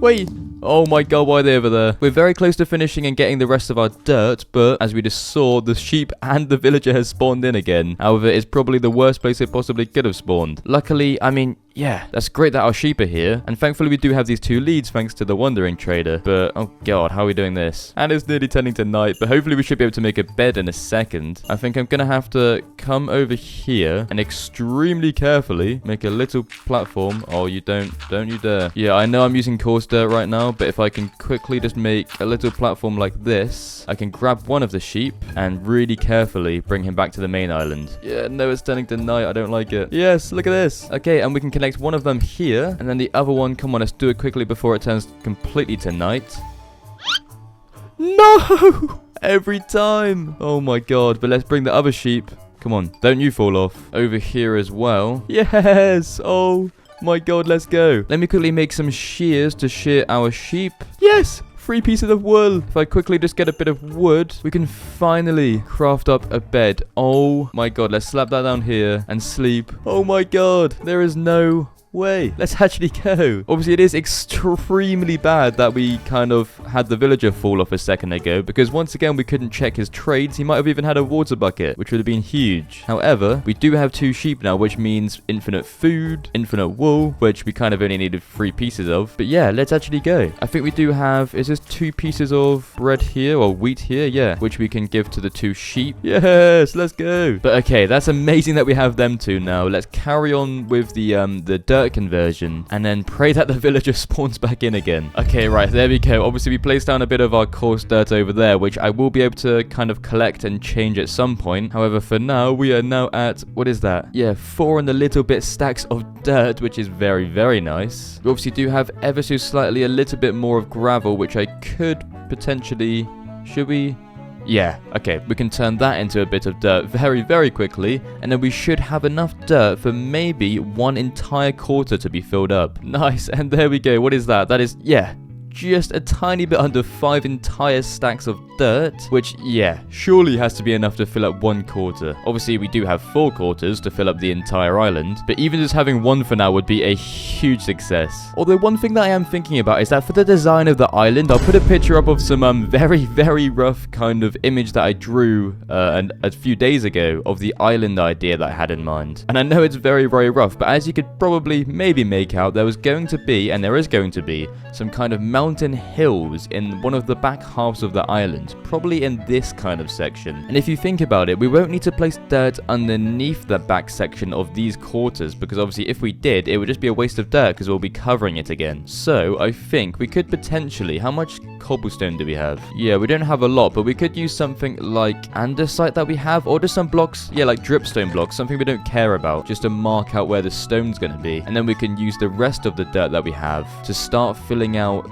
Wait. Oh my God, why are they over there? We're very close to finishing and getting the rest of our dirt, but as we just saw, the sheep and the villager has spawned in again. However, it's probably the worst place it possibly could have spawned. Luckily, I mean... Yeah, that's great that our sheep are here. And thankfully we do have these 2 leads thanks to the wandering trader. But, oh God, how are we doing this? And it's nearly turning to night, but hopefully we should be able to make a bed in a second. I think I'm going to have to come over here and extremely carefully make a little platform. Oh, you don't you dare. Yeah, I know I'm using coarse dirt right now, but if I can quickly just make a little platform like this, I can grab one of the sheep and really carefully bring him back to the main island. Yeah, no, it's turning to night. I don't like it. Yes, look at this. Okay, and we can connect one of them here, and then the other one, come on, let's do it quickly before it turns completely to night. No! Every time! Oh my God, but let's bring the other sheep. Come on, don't you fall off. Over here as well. Yes! Oh my God, let's go. Let me quickly make some shears to shear our sheep. Yes! 3 pieces of wool. If I quickly just get a bit of wood, we can finally craft up a bed. Oh my God, let's slap that down here and sleep. Oh my God, there is no way. Let's actually go. Obviously, it is extremely bad that we kind of had the villager fall off a second ago, because once again, we couldn't check his trades. He might have even had a water bucket, which would have been huge. However, we do have 2 sheep now, which means infinite food, infinite wool, which we kind of only needed 3 pieces of. But yeah, let's actually go. I think we do have, is this 2 pieces of bread here, or wheat here? Yeah, which we can give to the 2 sheep. Yes, let's go. But okay, that's amazing that we have them 2 now. Let's carry on with the dirt conversion, and then pray that the villager spawns back in again. Okay, right, there we go. Obviously, we placed down a bit of our coarse dirt over there, which I will be able to kind of collect and change at some point. However, for now, we are now at, what is that? Yeah, 4 and a little bit stacks of dirt, which is very, very nice. We obviously do have ever so slightly a little bit more of gravel, which I could potentially, should we? Yeah, okay, we can turn that into a bit of dirt very, very quickly, and then we should have enough dirt for maybe 1 entire quarter to be filled up. Nice, and there we go. What is that? That is, yeah, just a tiny bit under 5 entire stacks of dirt, which, yeah, surely has to be enough to fill up 1/4. Obviously, we do have 4 quarters to fill up the entire island, but even just having one for now would be a huge success. Although one thing that I am thinking about is that for the design of the island, I'll put a picture up of some very rough kind of image that I drew a few days ago of the island idea that I had in mind. And I know it's very rough, but as you could probably maybe make out, there was going to be, and there is going to be, some kind of mountain hills in one of the back halves of the island, probably in this kind of section. And if you think about it, we won't need to place dirt underneath the back section of these quarters, because obviously if we did, it would just be a waste of dirt because we'll be covering it again. So I think we could potentially, how much cobblestone do we have? Yeah, we don't have a lot, but we could use something like andesite that we have, or just some blocks, yeah, like dripstone blocks, something we don't care about, just to mark out where the stone's going to be. And then we can use the rest of the dirt that we have to start filling out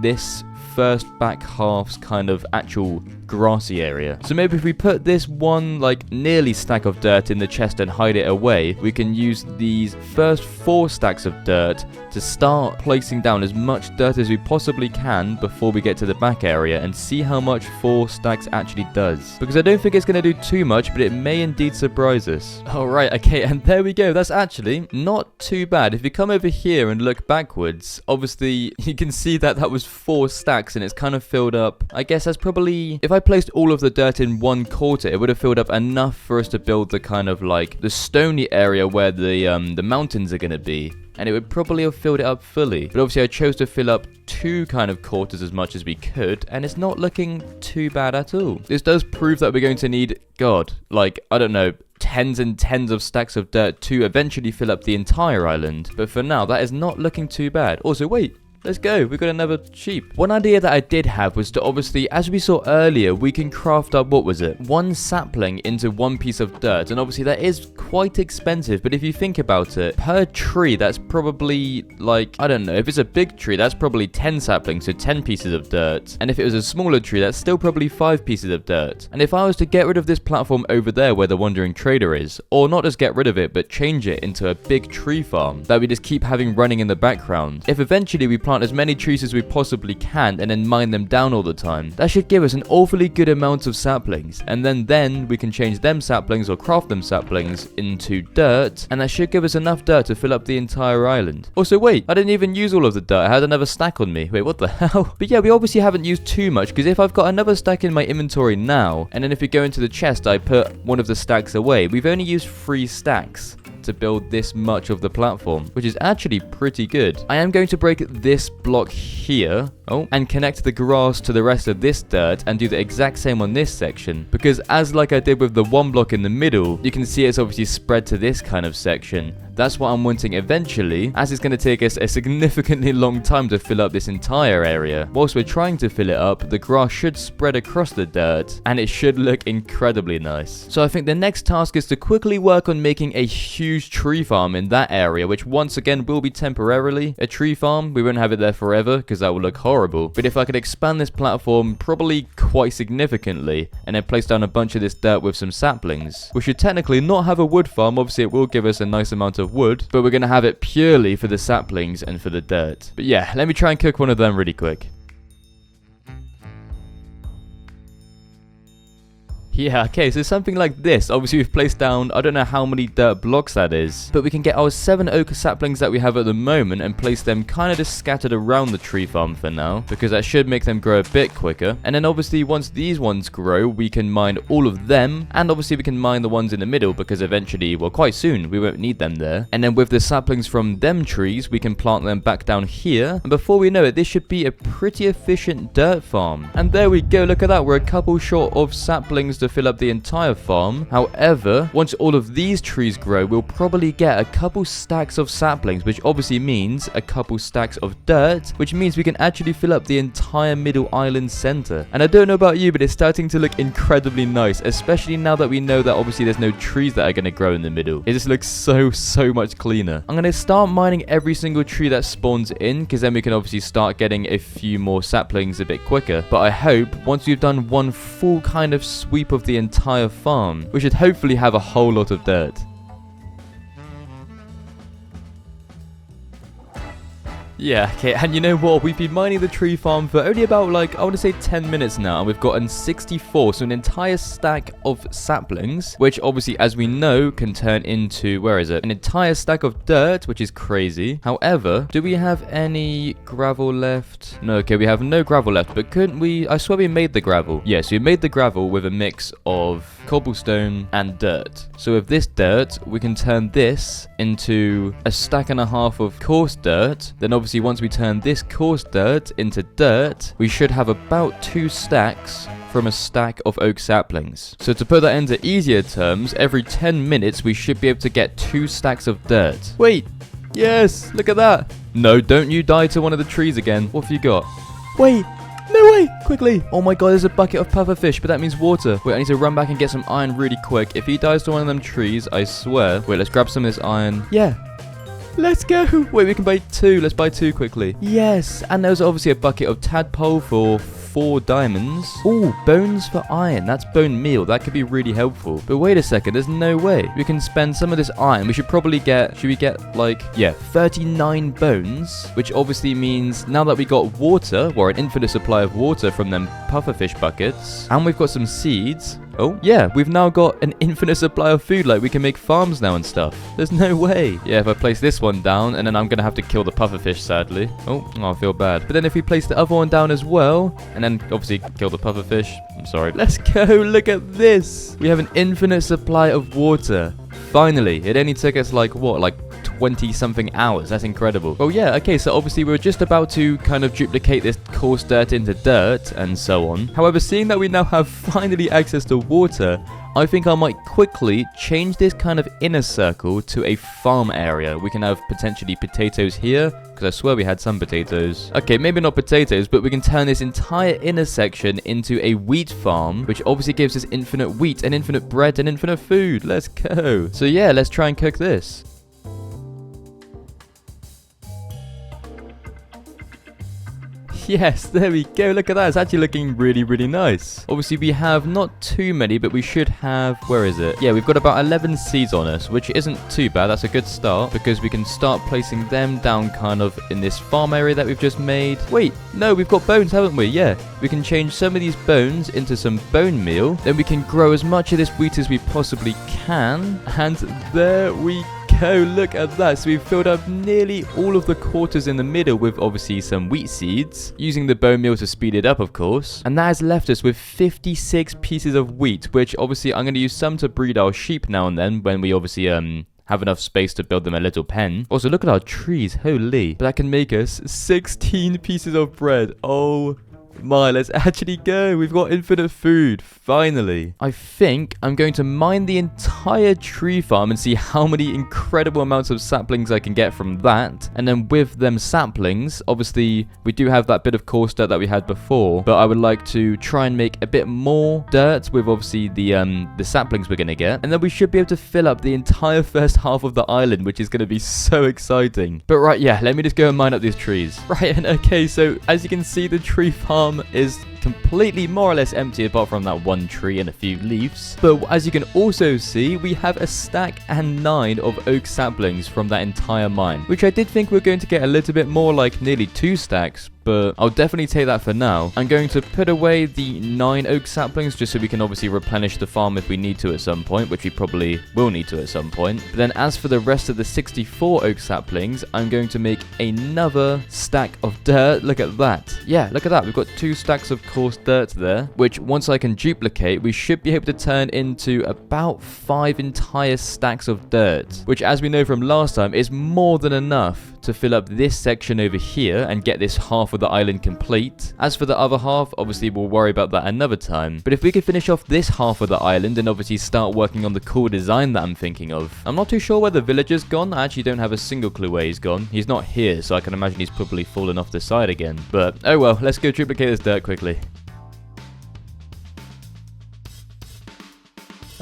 this first back half's kind of actual grassy area. So maybe if we put this one like nearly stack of dirt in the chest and hide it away, we can use these first 4 stacks of dirt to start placing down as much dirt as we possibly can before we get to the back area and see how much 4 stacks actually does. Because I don't think it's going to do too much, but it may indeed surprise us. Alright, okay, and there we go. That's actually not too bad. If you come over here and look backwards, obviously you can see that that was 4 stacks and it's kind of filled up. I guess that's probably, if I placed all of the dirt in 1/4, it would have filled up enough for us to build the kind of like the stony area where the mountains are going to be. And it would probably have filled it up fully. But obviously I chose to fill up 2 kind of quarters as much as we could, and it's not looking too bad at all. This does prove that we're going to need, God, like, I don't know, tens and tens of stacks of dirt to eventually fill up the entire island. But for now, that is not looking too bad. Also, wait. Let's go, we got another sheep. One idea that I did have was to obviously, as we saw earlier, we can craft up, what was it? 1 sapling into 1 piece of dirt. And obviously that is quite expensive, but if you think about it, per tree, that's probably like, I don't know, if it's a big tree, that's probably 10 saplings, so 10 pieces of dirt. And if it was a smaller tree, that's still probably 5 pieces of dirt. And if I was to get rid of this platform over there where the Wandering Trader is, or not just get rid of it, but change it into a big tree farm that we just keep having running in the background, if eventually we plant as many trees as we possibly can and then mine them down all the time, that should give us an awfully good amount of saplings, and then we can change them saplings or craft them saplings into dirt, and that should give us enough dirt to fill up the entire island. Also, wait, I didn't even use all of the dirt. I had another stack on me. Wait, what the hell? But yeah, we obviously haven't used too much, because if I've got another stack in my inventory now, and then if we go into the chest, I put one of the stacks away, we've only used 3 stacks to build this much of the platform, which is actually pretty good. I am going to break this block here, and connect the grass to the rest of this dirt and do the exact same on this section, because as like I did with the 1 block in the middle, you can see it's obviously spread to this kind of section. That's what I'm wanting eventually, as it's going to take us a significantly long time to fill up this entire area. Whilst we're trying to fill it up, the grass should spread across the dirt, and it should look incredibly nice. So I think the next task is to quickly work on making a huge tree farm in that area, which once again will be temporarily a tree farm. We won't have it there forever, because that will look horrible. But if I could expand this platform probably quite significantly, and then place down a bunch of this dirt with some saplings, we should technically not have a wood farm. Obviously it will give us a nice amount of wood, but we're going to have it purely for the saplings and for the dirt. But yeah, let me try and cook one of them really quick. Yeah, okay, so something like this. Obviously, we've placed down, I don't know how many dirt blocks that is, but we can get our 7 oak saplings that we have at the moment and place them kind of just scattered around the tree farm for now, because that should make them grow a bit quicker. And then obviously, once these ones grow, we can mine all of them, and obviously we can mine the ones in the middle, because eventually, well, quite soon, we won't need them there. And then with the saplings from them trees, we can plant them back down here, and before we know it, this should be a pretty efficient dirt farm. And there we go, look at that, we're a couple short of saplings to fill up the entire farm. However, once all of these trees grow, we'll probably get a couple stacks of saplings, which obviously means a couple stacks of dirt, which means we can actually fill up the entire middle island center. And I don't know about you, but it's starting to look incredibly nice, especially now that we know that obviously there's no trees that are going to grow in the middle. It just looks so much cleaner. I'm going to start mining every single tree that spawns in, because then we can obviously start getting a few more saplings a bit quicker. But I hope once we've done one full kind of sweep of the entire farm, we should hopefully have a whole lot of dirt. Yeah, okay, and you know what? We've been mining the tree farm for only about, like, I want to say 10 minutes now, and we've gotten 64, so an entire stack of saplings, which obviously, as we know, can turn into, where is it? An entire stack of dirt, which is crazy. However, do we have any gravel left? No, okay, we have no gravel left, but couldn't we? I swear we made the gravel. Yes, we made the gravel with a mix of cobblestone and dirt. So with this dirt, we can turn this into a stack and a half of coarse dirt. Then obviously once we turn this coarse dirt into dirt, we should have about 2 stacks from a stack of oak saplings. So to put that into easier terms, every 10 minutes we should be able to get 2 stacks of dirt. Wait, yes, look at that. No, don't you die to one of the trees again. What have you got? Wait, no way, quickly. Oh my god, there's a bucket of pufferfish, but that means water. Wait, I need to run back and get some iron really quick. If he dies to one of them trees, I swear. Wait, let's grab some of this iron. Yeah. Let's go. Wait, we can buy 2. Let's buy 2 quickly. Yes, and there's obviously a bucket of tadpole for 4 diamonds. Oh, bones for iron. That's bone meal. That could be really helpful. But wait a second, there's no way. We can spend some of this iron. We should probably get, should we get like, yeah, 39 bones, which obviously means now that we got water, or an infinite supply of water from them pufferfish buckets, and we've got some seeds. Oh, yeah, we've now got an infinite supply of food, like we can make farms now and stuff. There's no way. Yeah, if I place this one down, and then I'm going to have to kill the pufferfish, sadly. Oh, I feel bad. But then if we place the other one down as well, and then obviously kill the pufferfish, I'm sorry. Let's go, look at this. We have an infinite supply of water. Finally, it only took us like, what, like 20-something hours. That's incredible. Oh yeah, okay, so obviously we're just about to kind of duplicate this coarse dirt into dirt and so on. However, seeing that we now have finally access to water, I think I might quickly change this kind of inner circle to a farm area. We can have potentially potatoes here, because I swear we had some potatoes. Okay, maybe not potatoes, but we can turn this entire inner section into a wheat farm, which obviously gives us infinite wheat and infinite bread and infinite food. Let's go. So yeah, let's try and cook this. Yes, there we go. Look at that. It's actually looking really, really nice. Obviously, we have not too many, but we should have... Where is it? Yeah, we've got about 11 seeds on us, which isn't too bad. That's a good start, because we can start placing them down kind of in this farm area that we've just made. Wait, no, we've got bones, haven't we? Yeah, we can change some of these bones into some bone meal. Then we can grow as much of this wheat as we possibly can. And there we go. Look at that. So we've filled up nearly all of the quarters in the middle with obviously some wheat seeds, using the bone meal to speed it up, of course. And that has left us with 56 pieces of wheat, which obviously I'm going to use some to breed our sheep now and then when we obviously have enough space to build them a little pen. Also, look at our trees. Holy. But that can make us 16 pieces of bread. Oh my, let's actually go. We've got infinite food, finally. I think I'm going to mine the entire tree farm and see how many incredible amounts of saplings I can get from that. And then with them saplings, obviously we do have that bit of coarse dirt that we had before, but I would like to try and make a bit more dirt with obviously the saplings we're gonna get, and then we should be able to fill up the entire first half of the island, which is gonna be so exciting. But right, yeah, let me just go and mine up these trees. Right, and okay, so as you can see, the tree farm is completely more or less empty apart from that one tree and a few leaves. But as you can also see, we have a stack and 9 of oak saplings from that entire mine, which I did think we were going to get a little bit more, like nearly 2 stacks, but I'll definitely take that for now. I'm going to put away the 9 oak saplings just so we can obviously replenish the farm if we need to at some point, which we probably will need to at some point. But then as for the rest of the 64 oak saplings, I'm going to make another stack of dirt. Look at that. Yeah, look at that. We've got 2 stacks of coarse dirt there, which once I can duplicate, we should be able to turn into about 5 entire stacks of dirt, which as we know from last time is more than enough to fill up this section over here and get this half of the island complete. As for the other half, obviously we'll worry about that another time. But if we could finish off this half of the island and obviously start working on the cool design that I'm thinking of. I'm not too sure where the villager's gone. I actually don't have a single clue where he's gone. He's not here, so I can imagine he's probably fallen off the side again. But oh well, let's go duplicate this dirt quickly.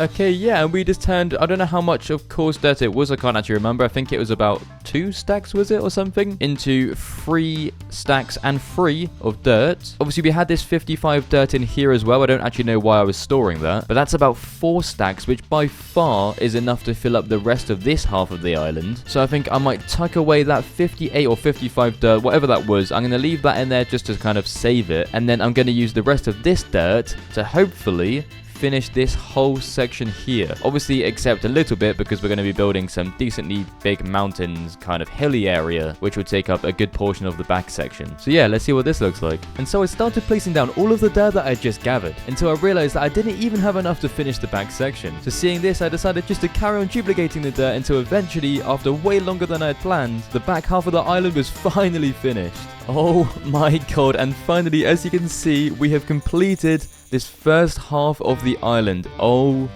Okay, yeah, and we just turned, I don't know how much of coarse dirt it was, I can't actually remember. I think it was about 2 stacks, was it, or something? Into 3 stacks and 3 of dirt. Obviously, we had this 55 dirt in here as well. I don't actually know why I was storing that, but that's about 4 stacks, which by far is enough to fill up the rest of this half of the island. So I think I might tuck away that 58 or 55 dirt, whatever that was. I'm going to leave that in there just to kind of save it, and then I'm going to use the rest of this dirt to hopefully finish this whole section here. Obviously, except a little bit because we're going to be building some decently big mountains, kind of hilly area, which would take up a good portion of the back section. So yeah, let's see what this looks like. And so I started placing down all of the dirt that I just gathered until I realized that I didn't even have enough to finish the back section. So seeing this, I decided just to carry on duplicating the dirt until eventually, after way longer than I had planned, the back half of the island was finally finished. Oh my god, and finally, as you can see, we have completed this first half of the island. Oh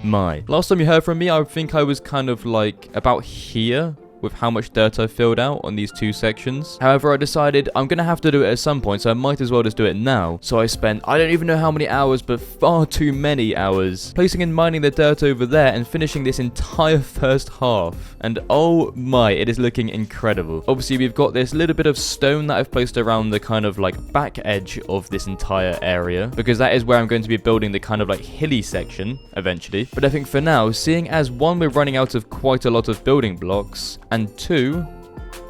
my. Last time you heard from me, I think I was kind of like about here with how much dirt I filled out on these 2 sections. However, I decided I'm going to have to do it at some point, so I might as well just do it now. So I spent, I don't even know how many hours, but far too many hours, placing and mining the dirt over there and finishing this entire first half. And oh my, it is looking incredible. Obviously, we've got this little bit of stone that I've placed around the kind of like back edge of this entire area, because that is where I'm going to be building the kind of like hilly section eventually. But I think for now, seeing as 1, we're running out of quite a lot of building blocks, and 2,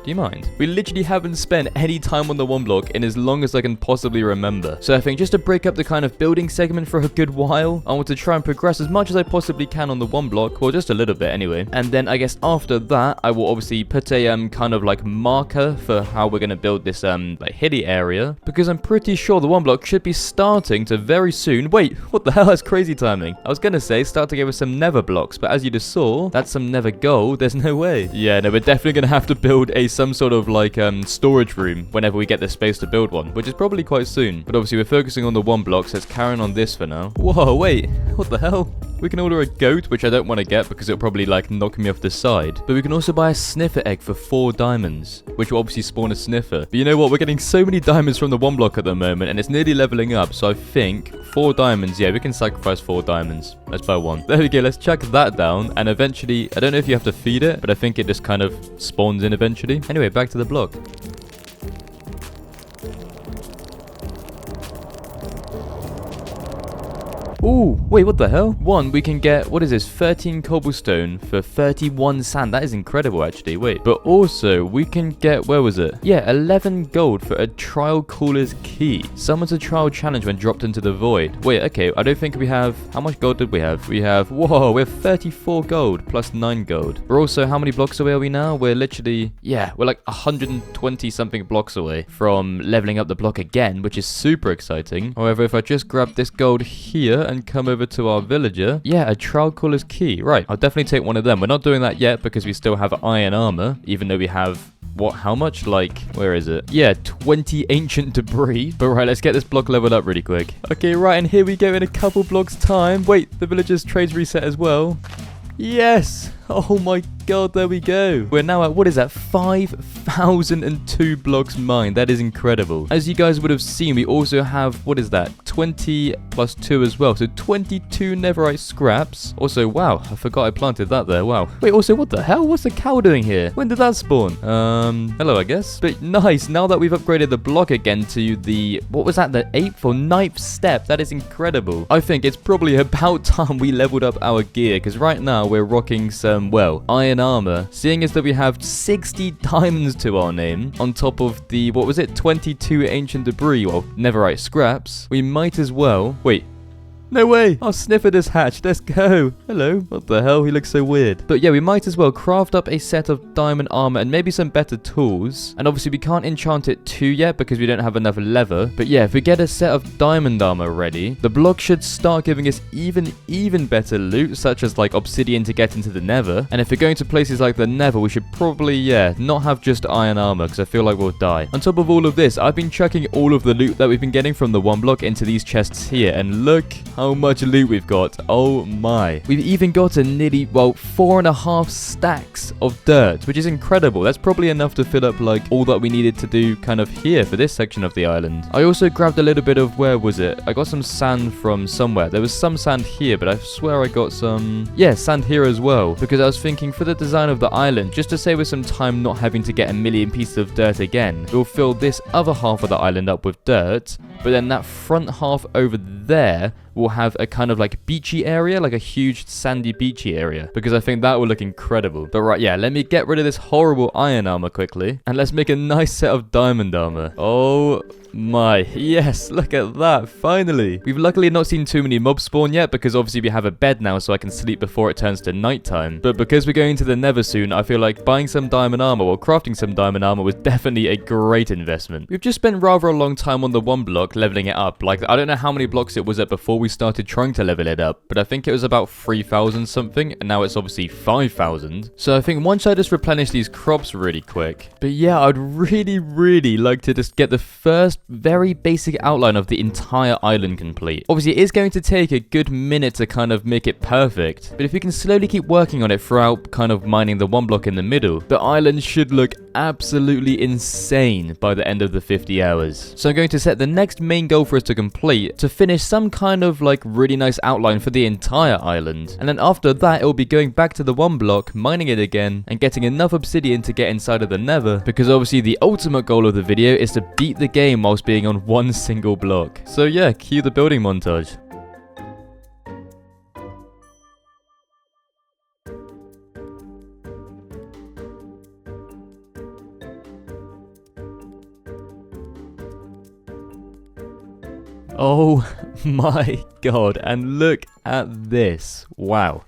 do you mind? We literally haven't spent any time on the one block in as long as I can possibly remember. So I think just to break up the kind of building segment for a good while, I want to try and progress as much as I possibly can on the one block, or just a little bit anyway. And then I guess after that, I will obviously put a kind of like marker for how we're going to build this like hilly area, because I'm pretty sure the one block should be starting to very soon. Wait, what the hell? That's crazy timing. I was going to say start to give us some nether blocks, but as you just saw, that's some nether gold. There's no way. Yeah, no, we're definitely going to have to build some sort of like storage room whenever we get the space to build one, which is probably quite soon. But obviously we're focusing on the one block, so let's carry on this for now. Whoa, wait, what the hell? We can order a goat, which I don't want to get because it'll probably like knock me off the side. But we can also buy a sniffer egg for 4 diamonds, which will obviously spawn a sniffer. But you know what? We're getting so many diamonds from the one block at the moment, and it's nearly leveling up. So I think 4 diamonds. Yeah, we can sacrifice 4 diamonds. Let's buy 1. There we go. Let's chuck that down. And eventually, I don't know if you have to feed it, but I think it just kind of spawns in eventually. Anyway, back to the block. Ooh, wait, what the hell? 1, we can get, what is this, 13 cobblestone for 31 sand. That is incredible, actually. Wait, but also, we can get, where was it? Yeah, 11 gold for a trial caller's key. Summons a trial challenge when dropped into the void. Wait, okay, I don't think we have, how much gold did we have? We have, whoa, we have 34 gold plus 9 gold. We're also, how many blocks away are we now? We're literally, yeah, we're like 120 something blocks away from leveling up the block again, which is super exciting. However, if I just grab this gold here and come over to our villager. Yeah, a trial caller's key. Right, I'll definitely take one of them. We're not doing that yet because we still have iron armor, even though we have, what, how much? Like, where is it? Yeah, 20 ancient debris. But right, let's get this block leveled up really quick. Okay, right, and here we go in a couple blocks time. Wait, the villager's trades reset as well. Yes! Oh my god, there we go. We're now at, what is that, 5,002 blocks mined. That is incredible. As you guys would have seen, we also have, what is that, 20 plus 2 as well. So 22 netherite scraps. Also, wow, I forgot I planted that there. Wow. Wait, also, what the hell? What's the cow doing here? When did that spawn? Hello, I guess. But nice, now that we've upgraded the block again to the, what was that, the 8th or 9th step. That is incredible. I think it's probably about time we leveled up our gear, because right now we're rocking some, well, iron armor, seeing as that we have 60 diamonds to our name on top of the, what was it, 22 ancient debris, well, netherite scraps. We might as well, wait, no way! Our sniffer just hatched. Let's go. Hello. What the hell? He looks so weird. But yeah, we might as well craft up a set of diamond armor and maybe some better tools. And obviously we can't enchant it too yet because we don't have enough leather. But yeah, if we get a set of diamond armor ready, the block should start giving us even better loot, such as like obsidian to get into the nether. And if we're going to places like the nether, we should probably, yeah, not have just iron armor because I feel like we'll die. On top of all of this, I've been chucking all of the loot that we've been getting from the one block into these chests here. And look how much loot we've got. Oh my. We've even got a nearly, well, 4.5 stacks of dirt, which is incredible. That's probably enough to fill up like all that we needed to do kind of here for this section of the island. I also grabbed a little bit of, where was it? I got some sand from somewhere. There was some sand here, but I swear I got some, yeah, sand here as well, because I was thinking for the design of the island, just to save us some time not having to get a million pieces of dirt again, we'll fill this other half of the island up with dirt, but then that front half over there will have a kind of like beachy area, like a huge sandy beachy area, because I think that will look incredible. But right, yeah, let me get rid of this horrible iron armor quickly, and let's make a nice set of diamond armor. Oh my, yes, look at that, finally. We've luckily not seen too many mobs spawn yet, because obviously we have a bed now so I can sleep before it turns to nighttime. But because we're going to the Nether soon, I feel like buying some diamond armor or crafting some diamond armor was definitely a great investment. We've just spent rather a long time on the one block leveling it up. Like, I don't know how many blocks it was at before we started trying to level it up, but I think it was about 3,000 something, and now it's obviously 5,000. So I think once I just replenish these crops really quick. But yeah, I'd really like to just get the first very basic outline of the entire island complete. Obviously, it is going to take a good minute to kind of make it perfect, but if we can slowly keep working on it throughout kind of mining the one block in the middle, the island should look absolutely insane by the end of the 50 hours. So I'm going to set the next main goal for us to complete, to finish some kind of like really nice outline for the entire island. And then after that, it will be going back to the one block, mining it again, and getting enough obsidian to get inside of the Nether, because obviously the ultimate goal of the video is to beat the game whilst being on one single block. So yeah, cue the building montage. Oh my god, and look at this. Wow.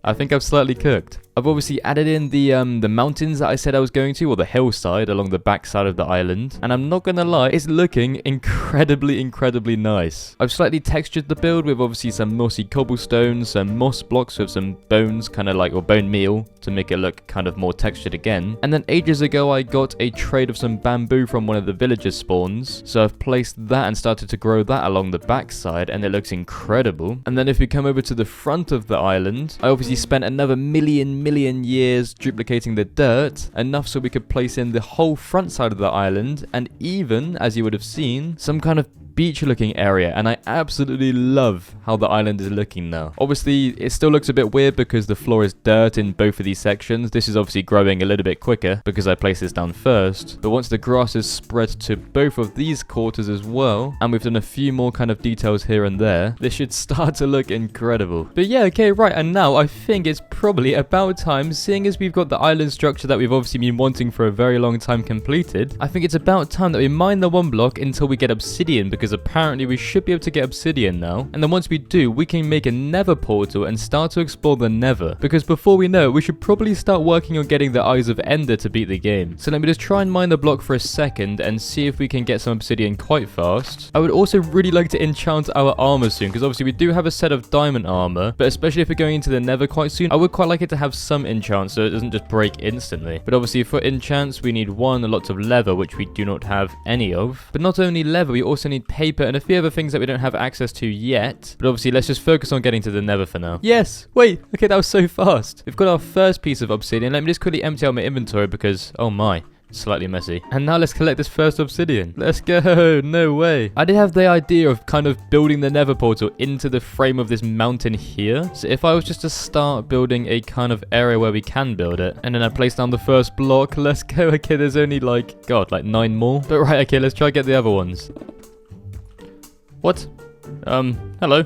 I think I've slightly cooked. I've obviously added in the mountains that I said I was going to, or the hillside along the back side of the island. And I'm not gonna lie, it's looking incredibly nice. I've slightly textured the build with obviously some mossy cobblestones, some moss blocks with some bones, kind of like, or bone meal, to make it look kind of more textured again. And then ages ago, I got a trade of some bamboo from one of the villagers' spawns. So I've placed that and started to grow that along the back side, and it looks incredible. And then if we come over to the front of the island, I obviously spent another million years duplicating the dirt, enough so we could place in the whole front side of the island, and even, as you would have seen, some kind of beach looking area, and I absolutely love how the island is looking now. Obviously, it still looks a bit weird because the floor is dirt in both of these sections. This is obviously growing a little bit quicker because I placed this down first, but once the grass is spread to both of these quarters as well, and we've done a few more kind of details here and there, this should start to look incredible. But yeah, okay, right, and now I think it's probably about time, seeing as we've got the island structure that we've obviously been wanting for a very long time completed, I think it's about time that we mine the one block until we get obsidian, because apparently we should be able to get obsidian now. And then once we do, we can make a nether portal and start to explore the nether, because before we know it, we should probably start working on getting the eyes of ender to beat the game. So let me just try and mine the block for a second and see if we can get some obsidian quite fast. I would also really like to enchant our armor soon, because obviously we do have a set of diamond armor, but especially if we're going into the nether quite soon, I would quite like it to have some enchants so it doesn't just break instantly. But obviously for enchants, we need lots of leather, which we do not have any of. But not only leather, we also need paper and a few other things that we don't have access to yet. But obviously, let's just focus on getting to the nether for now. Yes! Wait! Okay, that was so fast. We've got our first piece of obsidian. Let me just quickly empty out my inventory because, oh my, slightly messy. And now let's collect this first obsidian. Let's go. No way. I did have the idea of kind of building the nether portal into the frame of this mountain here. So if I was just to start building a kind of area where we can build it, and then I place down the first block, let's go. Okay, there's only like 9 more. But right, okay, let's try get the other ones. What? Hello.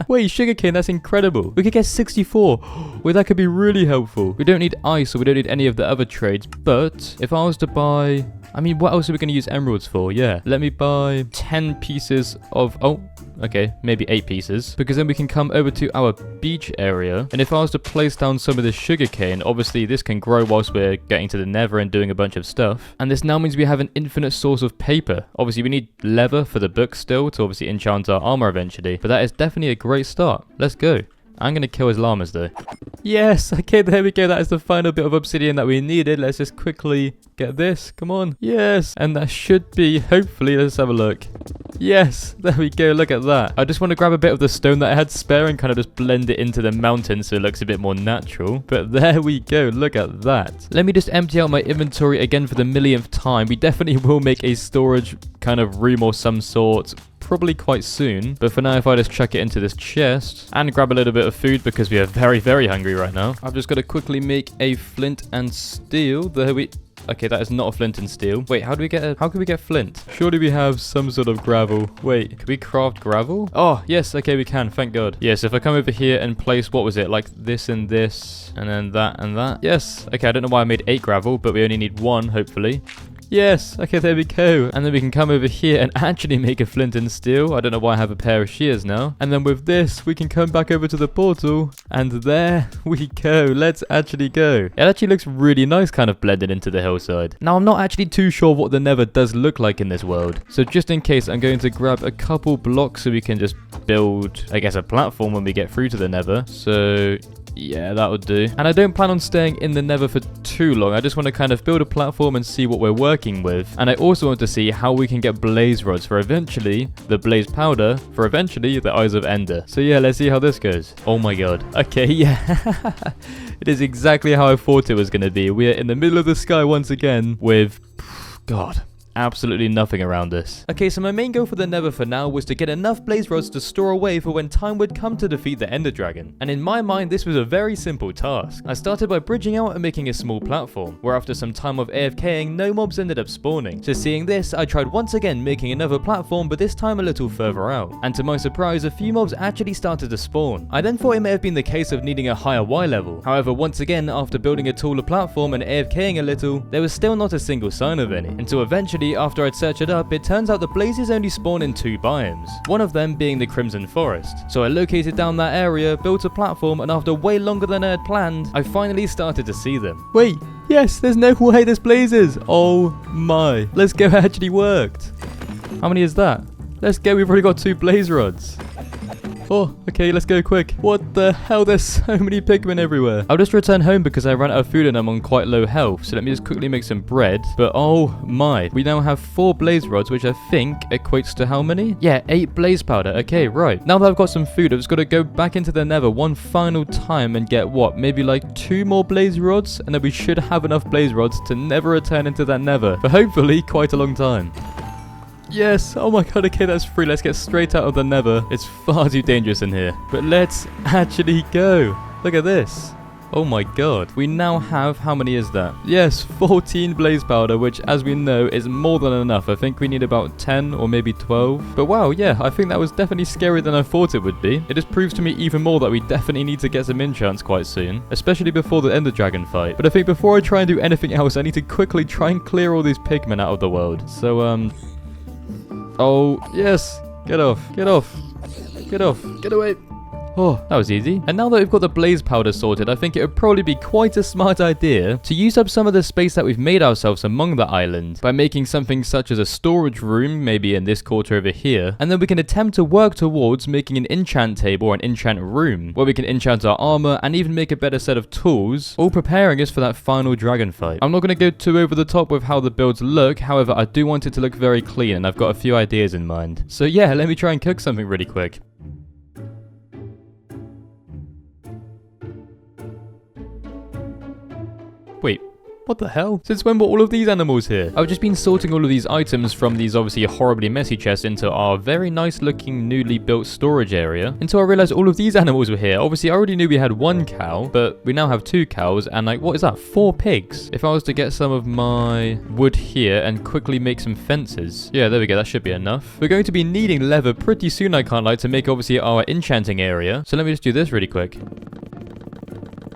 Wait, sugarcane, that's incredible. We could get 64. Wait, that could be really helpful. We don't need ice, or we don't need any of the other trades, but if I was to buy... I mean, what else are we going to use emeralds for? Yeah, let me buy 10 pieces of... Oh, okay, maybe 8 pieces, because then we can come over to our beach area, and if I was to place down some of this sugarcane, obviously this can grow whilst we're getting to the nether and doing a bunch of stuff, and this now means we have an infinite source of paper. Obviously we need leather for the book still to obviously enchant our armor eventually, but that is definitely a great start. Let's go. I'm going to kill his llamas though. Yes, okay, there we go. That is the final bit of obsidian that we needed. Let's just quickly get this. Come on. Yes, and that should be, hopefully, let's have a look. Yes, there we go. Look at that. I just want to grab a bit of the stone that I had spare and kind of just blend it into the mountain so it looks a bit more natural. But there we go. Look at that. Let me just empty out my inventory again for the millionth time. We definitely will make a storage kind of room or some sort probably quite soon. But for now, if I just chuck it into this chest and grab a little bit of food because we are very, very hungry right now. I've just got to quickly make a flint and steel. There we... Okay, that is not a flint and steel. Wait, how can we get flint? Surely we have some sort of gravel. Wait, can we craft gravel? Oh, yes, okay, we can, thank God. Yes, if I come over here and place, what was it? Like this and this, and then that and that. Yes, okay, I don't know why I made 8 gravel, but we only need 1, hopefully. Yes, okay, there we go. And then we can come over here and actually make a flint and steel. I don't know why I have a pair of shears now. And then with this, we can come back over to the portal. And there we go. Let's actually go. It actually looks really nice, kind of blended into the hillside. Now, I'm not actually too sure what the nether does look like in this world. So just in case, I'm going to grab a couple blocks so we can just build, I guess, a platform when we get through to the nether. So... yeah, that would do. And I don't plan on staying in the nether for too long. I just want to kind of build a platform and see what we're working with. And I also want to see how we can get blaze rods for eventually the blaze powder for eventually the eyes of Ender. So yeah, let's see how this goes. Oh my god. Okay, yeah. It is exactly how I thought it was going to be. We are in the middle of the sky once again with... God. Absolutely nothing around us. Okay, so my main goal for the nether for now was to get enough blaze rods to store away for when time would come to defeat the ender dragon. And in my mind, this was a very simple task. I started by bridging out and making a small platform, where after some time of AFKing, no mobs ended up spawning. So seeing this, I tried once again making another platform, but this time a little further out. And to my surprise, a few mobs actually started to spawn. I then thought it may have been the case of needing a higher Y level. However, once again, after building a taller platform and AFKing a little, there was still not a single sign of any. Until eventually, after I'd searched it up, it turns out the blazes only spawn in 2 biomes, one of them being the Crimson Forest. So I located down that area, built a platform, and after way longer than I had planned, I finally started to see them. Wait, yes, there's no way there's blazes. Oh my. Let's go, it actually worked. How many is that? Let's go, we've already got 2 blaze rods. Oh, okay, let's go quick. What the hell? There's so many pigmen everywhere. I'll just return home because I ran out of food and I'm on quite low health. So let me just quickly make some bread. But oh my, we now have 4 blaze rods, which I think equates to how many? Yeah, 8 blaze powder. Okay, right. Now that I've got some food, I've just got to go back into the nether one final time and get what? Maybe like 2 more blaze rods? And then we should have enough blaze rods to never return into that nether for hopefully quite a long time. Yes, oh my god, okay, that's free. Let's get straight out of the nether. It's far too dangerous in here. But let's actually go. Look at this. Oh my god. We now have, how many is that? Yes, 14 blaze powder, which as we know is more than enough. I think we need about 10 or maybe 12. But wow, yeah, I think that was definitely scarier than I thought it would be. It just proves to me even more that we definitely need to get some enchants quite soon, especially before the ender dragon fight. But I think before I try and do anything else, I need to quickly try and clear all these pigmen out of the world. So, oh, yes. Get off. Get off. Get off. Get away. Oh, that was easy. And now that we've got the blaze powder sorted, I think it would probably be quite a smart idea to use up some of the space that we've made ourselves among the island by making something such as a storage room, maybe in this quarter over here, and then we can attempt to work towards making an enchant table or an enchant room where we can enchant our armor and even make a better set of tools, all preparing us for that final dragon fight. I'm not going to go too over the top with how the builds look, however, I do want it to look very clean and I've got a few ideas in mind. So yeah, let me try and cook something really quick. Wait, what the hell? Since when were all of these animals here? I've just been sorting all of these items from these obviously horribly messy chests into our very nice looking newly built storage area until I realized all of these animals were here. Obviously I already knew we had 1 cow, but we now have 2 cows and like, what is that? 4 pigs. If I was to get some of my wood here and quickly make some fences. Yeah, there we go. That should be enough. We're going to be needing leather pretty soon, I can't lie, to make obviously our enchanting area. So let me just do this really quick.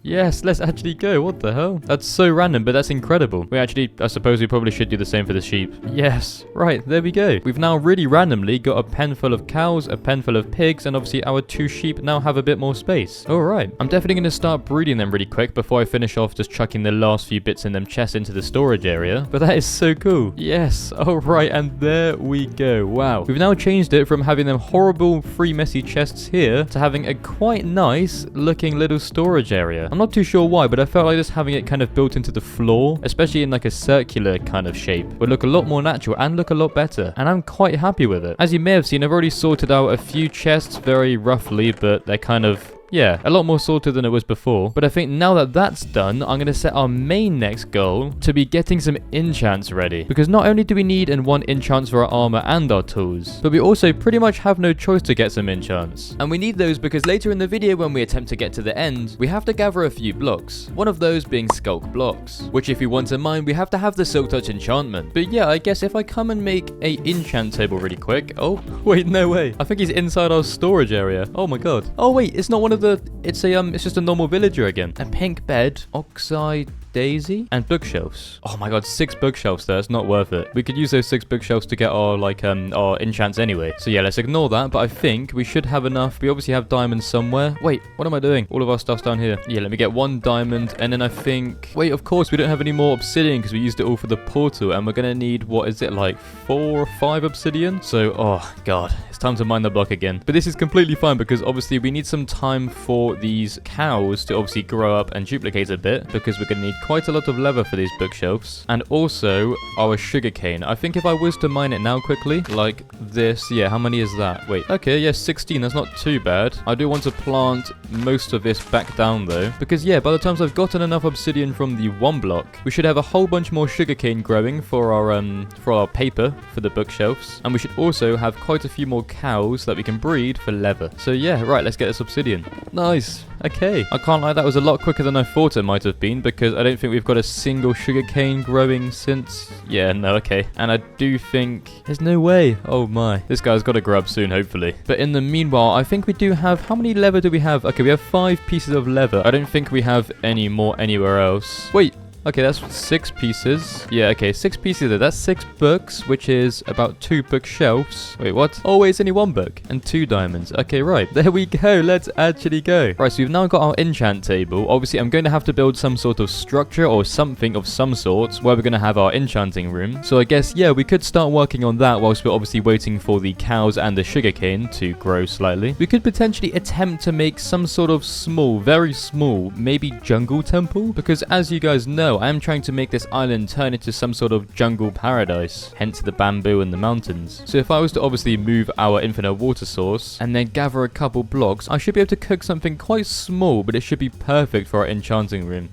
Yes, let's actually go. What the hell? That's so random, but that's incredible. We actually, I suppose we probably should do the same for the sheep. Yes, right, there we go. We've now really randomly got a pen full of cows, a pen full of pigs, and obviously our 2 sheep now have a bit more space. All right, I'm definitely going to start breeding them really quick before I finish off just chucking the last few bits in them chests into the storage area. But that is so cool. Yes, all right, and there we go. Wow. We've now changed it from having them horrible, free, messy chests here to having a quite nice looking little storage area. I'm not too sure why, but I felt like just having it kind of built into the floor, especially in like a circular kind of shape, would look a lot more natural and look a lot better. And I'm quite happy with it. As you may have seen, I've already sorted out a few chests very roughly, but they're kind of, yeah, a lot more sorted than it was before. But I think now that that's done, I'm going to set our main next goal to be getting some enchants ready. Because not only do we need and want enchants for our armor and our tools, but we also pretty much have no choice to get some enchants. And we need those because later in the video when we attempt to get to the end, we have to gather a few blocks. One of those being skulk blocks, which if you want to mine, we have to have the silk touch enchantment. But yeah, I guess if I come and make a enchant table really quick. Oh, wait, no way. I think he's inside our storage area. Oh my god. Oh wait, it's not one of it's just a normal villager again. A pink bed, oxide daisy, and bookshelves. Oh my god, 6 bookshelves there. It's not worth it. We could use those 6 bookshelves to get our our enchants anyway. So yeah, let's ignore that. But I think we should have enough. We obviously have diamonds somewhere. Wait, what am I doing? All of our stuff's down here. Yeah, let me get 1 diamond, and then I think, wait, of course we don't have any more obsidian because we used it all for the portal, and we're gonna need, what is it, like 4 or 5 obsidian? So, oh god, it's time to mine the block again. But this is completely fine because obviously we need some time for these cows to obviously grow up and duplicate a bit, because we're gonna need quite a lot of leather for these bookshelves, and also our sugarcane. I think if I was to mine it now quickly, like this, yeah, how many is that? Wait, okay, yeah, 16, that's not too bad. I do want to plant most of this back down though, because yeah, by the time I've gotten enough obsidian from the 1 block, we should have a whole bunch more sugarcane growing for our paper for the bookshelves, and we should also have quite a few more cows that we can breed for leather. So yeah, right, let's get this obsidian. Nice. Okay, I can't lie, that was a lot quicker than I thought it might have been, because I don't think we've got a single sugarcane growing since, yeah, no, okay. And I do think, there's no way. Oh my, this guy's got to grow up soon, hopefully. But in the meanwhile, I think we do have, how many leather do we have? Okay, we have 5 pieces of leather. I don't think we have any more anywhere else. Wait. Okay, that's 6 pieces. Yeah, okay, 6 pieces there. That's 6 books, which is about 2 bookshelves. Wait, what? Oh, wait, it's only 1 book and 2 diamonds. Okay, right. There we go. Let's actually go. Right, so we've now got our enchant table. Obviously, I'm going to have to build some sort of structure or something of some sort where we're going to have our enchanting room. So I guess, yeah, we could start working on that whilst we're obviously waiting for the cows and the sugarcane to grow slightly. We could potentially attempt to make some sort of small, very small, maybe jungle temple, because as you guys know, I am trying to make this island turn into some sort of jungle paradise, hence the bamboo and the mountains. So if I was to obviously move our infinite water source and then gather a couple blocks, I should be able to cook something quite small, but it should be perfect for our enchanting room.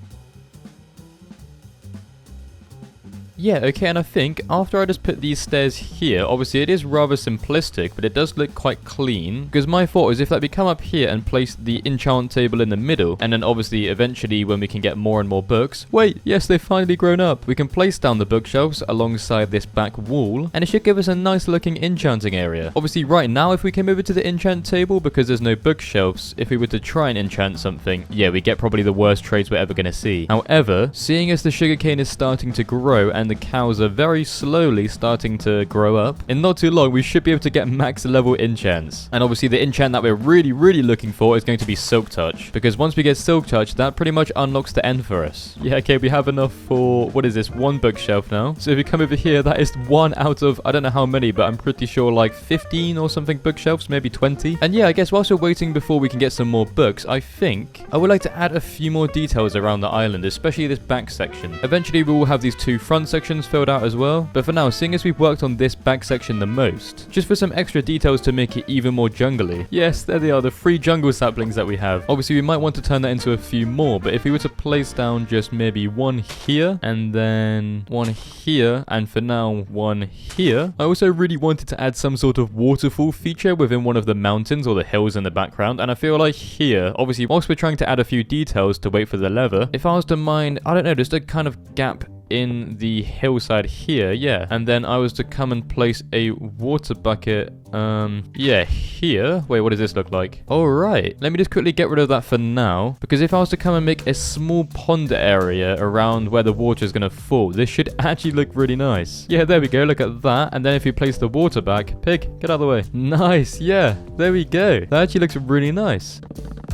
Yeah, okay, and I think after I just put these stairs here, obviously it is rather simplistic, but it does look quite clean. Because my thought is if like we come up here and place the enchant table in the middle, and then obviously eventually when we can get more and more books, wait, yes, they've finally grown up. We can place down the bookshelves alongside this back wall, and it should give us a nice looking enchanting area. Obviously right now, if we came over to the enchant table, because there's no bookshelves, if we were to try and enchant something, yeah, we get probably the worst trades we're ever going to see. However, seeing as the sugarcane is starting to grow and the cows are very slowly starting to grow up, in not too long we should be able to get max level enchants. And obviously the enchant that we're really looking for is going to be silk touch, because once we get silk touch, that pretty much unlocks the end for us. Yeah, okay, we have enough for, what is this, 1 bookshelf now. So if we come over here, that is 1 out of, I don't know how many, but I'm pretty sure like 15 or something bookshelves, maybe 20. And yeah, I guess whilst we're waiting before we can get some more books, I think I would like to add a few more details around the island, especially this back section. Eventually we will have these 2 front sections filled out as well, but for now, seeing as we've worked on this back section the most, just for some extra details to make it even more jungly. Yes, there they are, the 3 jungle saplings that we have. Obviously we might want to turn that into a few more, but if we were to place down just maybe 1 here and then 1 here, and for now 1 here. I also really wanted to add some sort of waterfall feature within one of the mountains or the hills in the background, and I feel like here, obviously whilst we're trying to add a few details to wait for the leather, if I was to mine, I don't know, just a kind of gap in the hillside here, yeah, and then I was to come and place a water bucket, yeah, here. Wait, what does this look like? All right, let me just quickly get rid of that for now, because if I was to come and make a small pond area around where the water is going to fall, this should actually look really nice. Yeah, there we go, look at that, and then if you place the water back, pig, get out of the way. Nice, yeah, there we go. That actually looks really nice.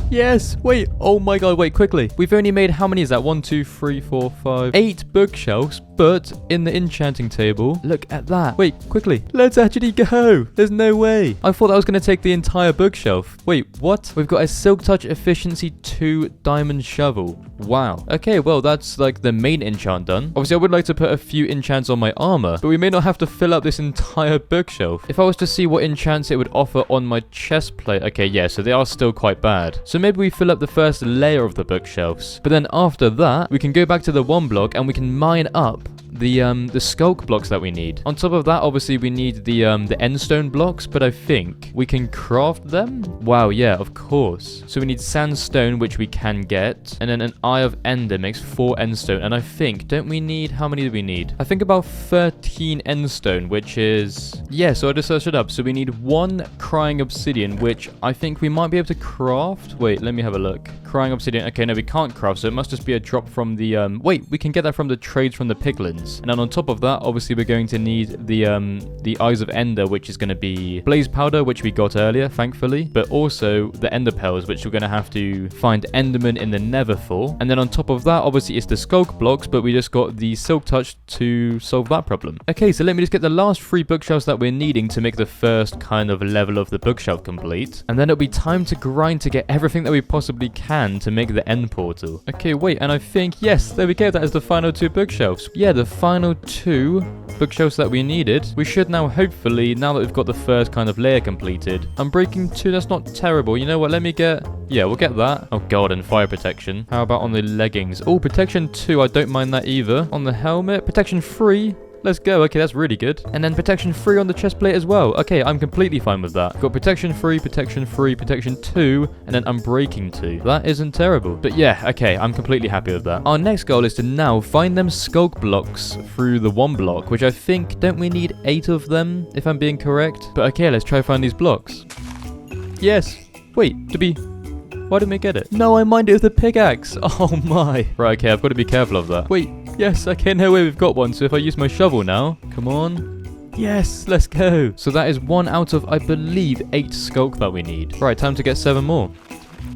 Yes, wait, oh my god, wait, quickly. We've only made, how many is that? 1, 2, 3, 4, 5, 8 bookshelves. But in the enchanting table, look at that. Wait, quickly. Let's actually go. There's no way. I thought that was going to take the entire bookshelf. Wait, what? We've got a Silk Touch Efficiency 2 diamond shovel. Wow. Okay, well, that's like the main enchant done. Obviously, I would like to put a few enchants on my armor, but we may not have to fill up this entire bookshelf. If I was to see what enchants it would offer on my chest plate. Okay, yeah, so they are still quite bad. So maybe we fill up the first layer of the bookshelves. But then after that, we can go back to the one block and we can mine up the skulk blocks that we need. On top of that, obviously we need the endstone blocks, but I think we can craft them. Wow, yeah, of course. So we need sandstone, which we can get, and then an Eye of Ender makes 4 endstone. And I think, don't we need, how many do we need? I think about 13 endstone, which is, yeah, so I just searched it up. So we need 1 crying obsidian, which I think we might be able to craft. Wait, let me have a look. Crying obsidian. Okay, no, we can't craft, so it must just be a drop from the wait, we can get that from the trades from the piglins. And then on top of that, obviously we're going to need the Eyes of Ender, which is going to be blaze powder, which we got earlier, thankfully, but also the ender pearls, which we're going to have to find enderman in the nether for. And then on top of that, obviously it's the skulk blocks, but we just got the silk touch to solve that problem. Okay, so let me just get the last 3 bookshelves that we're needing to make the first kind of level of the bookshelf complete, and then it'll be time to grind to get everything that we possibly can to make the end portal. Okay, wait, and I think, yes, there we go, that is the final 2 bookshelves. Yeah, the final 2 bookshelves that we needed. We should now, hopefully, now that we've got the first kind of layer completed. I'm breaking 2, that's not terrible. You know what, let me get, yeah, we'll get that. Oh god, and fire protection. How about on the leggings? Oh, protection 2, I don't mind that either. On the helmet, protection 3. Let's go. Okay, that's really good. And then protection 3 on the chest plate as well. Okay, I'm completely fine with that. Got protection 3, protection 3, protection 2, and then unbreaking 2. That isn't terrible. But yeah, okay, I'm completely happy with that. Our next goal is to now find them skulk blocks through the one block, which I think, don't we need 8 of them, if I'm being correct? But okay, let's try find these blocks. Yes. Wait, why didn't we get it? No, I mined it with the pickaxe. Oh my. Right, okay, I've got to be careful of that. Wait, yes, okay, no way, we've got one. So if I use my shovel now, come on. Yes, let's go. So that is 1 out of, I believe, 8 skulk that we need. Right, time to get 7 more.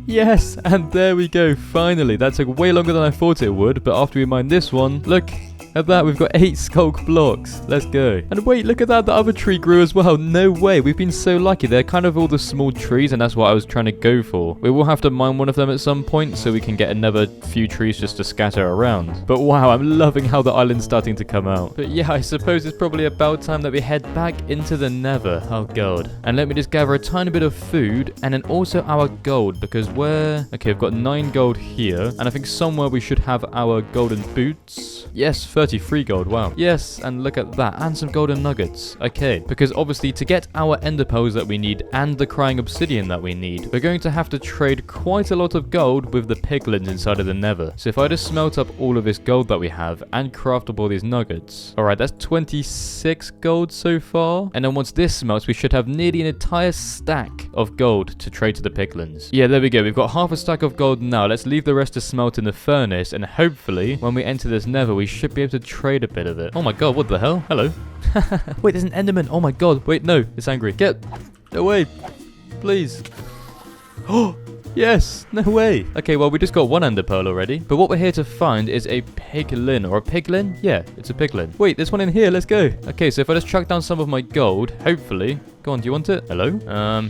Yes, and there we go, finally. That took way longer than I thought it would, but after we mined this one, look at that, we've got 8 skulk blocks. Let's go. And wait, look at that, the other tree grew as well. No way, we've been so lucky. They're kind of all the small trees, and that's what I was trying to go for. We will have to mine one of them at some point, so we can get another few trees just to scatter around. But wow, I'm loving how the island's starting to come out. But yeah, I suppose it's probably about time that we head back into the nether. Oh god. And let me just gather a tiny bit of food, and then also our gold, because okay, we've got 9 gold here, and I think somewhere we should have our golden boots. Yes, 33 gold, wow. Yes, and look at that, and some golden nuggets. Okay, because obviously to get our ender pearls that we need and the crying obsidian that we need, we're going to have to trade quite a lot of gold with the piglins inside of the nether. So if I just smelt up all of this gold that we have and craft up all these nuggets, alright, that's 26 gold so far. And then once this smelts, we should have nearly an entire stack of gold to trade to the piglins. Yeah, there we go, we've got half a stack of gold now. Let's leave the rest to smelt in the furnace, and hopefully when we enter this nether, we should be able to trade a bit of it. Oh my god, what the hell? Hello. Wait, there's an enderman. Oh my god. Wait, no, it's angry. Get away, please. Oh, yes, no way. Okay, well, we just got 1 ender pearl already, but what we're here to find is a piglin, or a piglin? Yeah, it's a piglin. Wait, there's one in here. Let's go. Okay, so if I just track down some of my gold, hopefully. Go on, do you want it? Hello?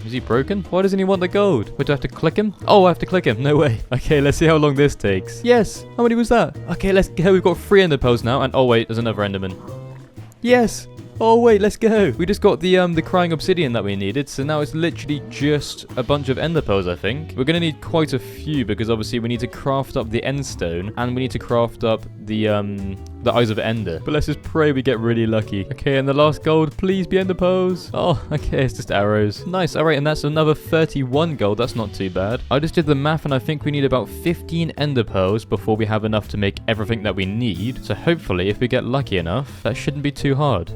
Is he broken? Why doesn't he want the gold? Wait, do I have to click him? Oh, I have to click him. No way. Okay, let's see how long this takes. Yes. How many was that? Okay, let's go. We've got 3 ender pearls now, and oh wait, there's another enderman. Yes. Oh wait, let's go. We just got the crying obsidian that we needed, so now it's literally just a bunch of ender pearls, I think. We're gonna need quite a few, because obviously we need to craft up the endstone, and we need to craft up the Eyes of Ender. But let's just pray we get really lucky. Okay, and the last gold, please be ender pearls. Oh, okay, it's just arrows. Nice, alright, and that's another 31 gold. That's not too bad. I just did the math, and I think we need about 15 ender pearls before we have enough to make everything that we need. So hopefully, if we get lucky enough, that shouldn't be too hard.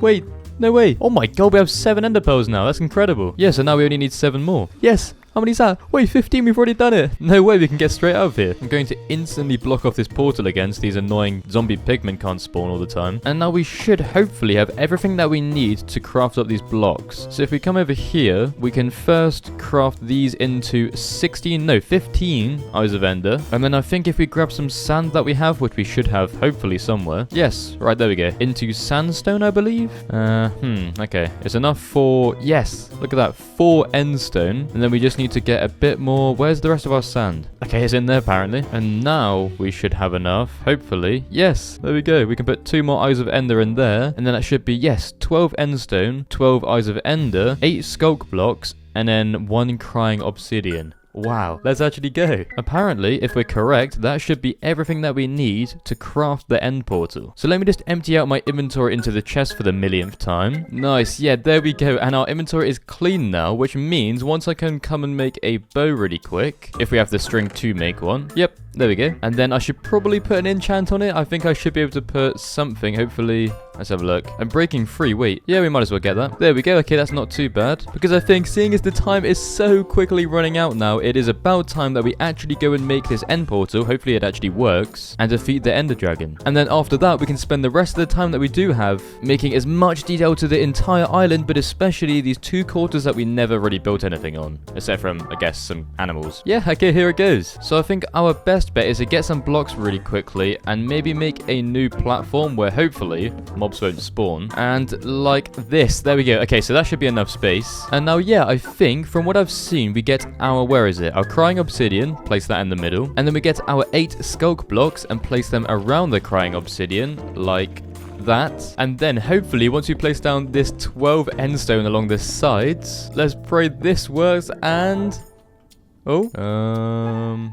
Wait, no way. Oh my god, we have 7 ender pearls now. That's incredible. Yeah, so now we only need 7 more. Yes. How many's that? Wait, 15, we've already done it. No way, we can get straight out of here. I'm going to instantly block off this portal again so these annoying zombie pigmen can't spawn all the time. And now we should hopefully have everything that we need to craft up these blocks. So if we come over here, we can first craft these into 15 Eyes of Ender. And then I think if we grab some sand that we have, which we should have hopefully somewhere. Yes, right, there we go. Into sandstone, I believe. Okay. It's enough for, yes, look at that, 4 endstone. And then we just need to get a bit more. Where's the rest of our sand? Okay, it's in there apparently. And now we should have enough, hopefully. Yes, there we go. We can put 2 more Eyes of Ender in there. And then that should be, yes, 12 endstone, 12 Eyes of Ender, 8 skulk blocks, and then 1 crying obsidian. Wow, let's actually go. Apparently, if we're correct, that should be everything that we need to craft the end portal. So let me just empty out my inventory into the chest for the millionth time. Nice, yeah, there we go. And our inventory is clean now, which means once I can come and make a bow really quick, if we have the string to make one. Yep, there we go. And then I should probably put an enchant on it. I think I should be able to put something, hopefully. Let's have a look. I'm breaking free. Wait. Yeah, we might as well get that. There we go. Okay, that's not too bad. Because I think, seeing as the time is so quickly running out now, it is about time that we actually go and make this end portal. Hopefully it actually works. And defeat the Ender Dragon. And then after that, we can spend the rest of the time that we do have making as much detail to the entire island, but especially these 2 quarters that we never really built anything on. Except from, I guess, some animals. Yeah, okay, here it goes. So I think our best bet is to get some blocks really quickly and maybe make a new platform where hopefully mobs won't spawn. And like this. There we go. Okay, so that should be enough space. And now, yeah, I think from what I've seen, we get our, where is it? Our crying obsidian. Place that in the middle. And then we get our 8 skulk blocks and place them around the crying obsidian like that. And then hopefully once we place down this 12 endstone along the sides, let's pray this works. And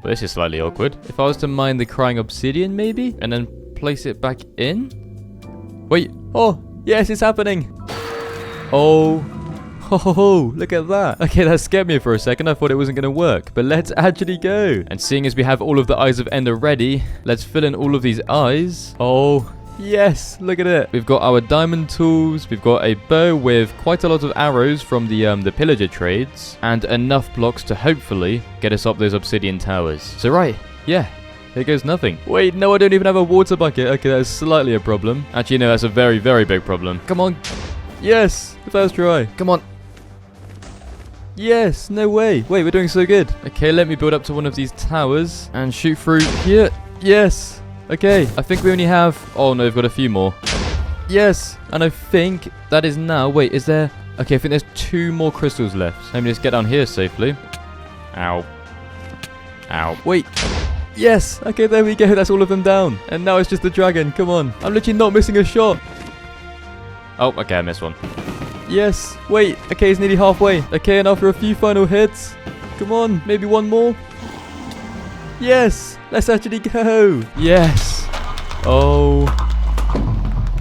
this is slightly awkward. If I was to mine the crying obsidian maybe and then place it back in. Wait. Oh, yes, it's happening. Oh, look at that. Okay, that scared me for a second. I thought it wasn't going to work, but let's actually go. And seeing as we have all of the Eyes of Ender ready, let's fill in all of these eyes. Oh, yes, look at it. We've got our diamond tools. We've got a bow with quite a lot of arrows from the pillager trades and enough blocks to hopefully get us up those obsidian towers. So right, yeah. Here goes nothing. Wait, no, I don't even have a water bucket. Okay, that's slightly a problem. Actually, no, that's a very, very big problem. Come on. Yes, the first try. Come on. Yes, no way. Wait, we're doing so good. Okay, let me build up to one of these towers and shoot through here. Yes. Okay, I think we only have... Oh, no, we've got a few more. Yes, and I think that is now... Wait, is there... Okay, I think there's 2 more crystals left. Let me just get down here safely. Ow. Ow. Wait. Yes! Okay, there we go. That's all of them down. And now it's just the dragon. Come on. I'm literally not missing a shot. Oh, okay, I missed one. Yes. Wait. Okay, it's nearly halfway. Okay, and after a few final hits. Come on. Maybe one more. Yes. Let's actually go. Yes. Oh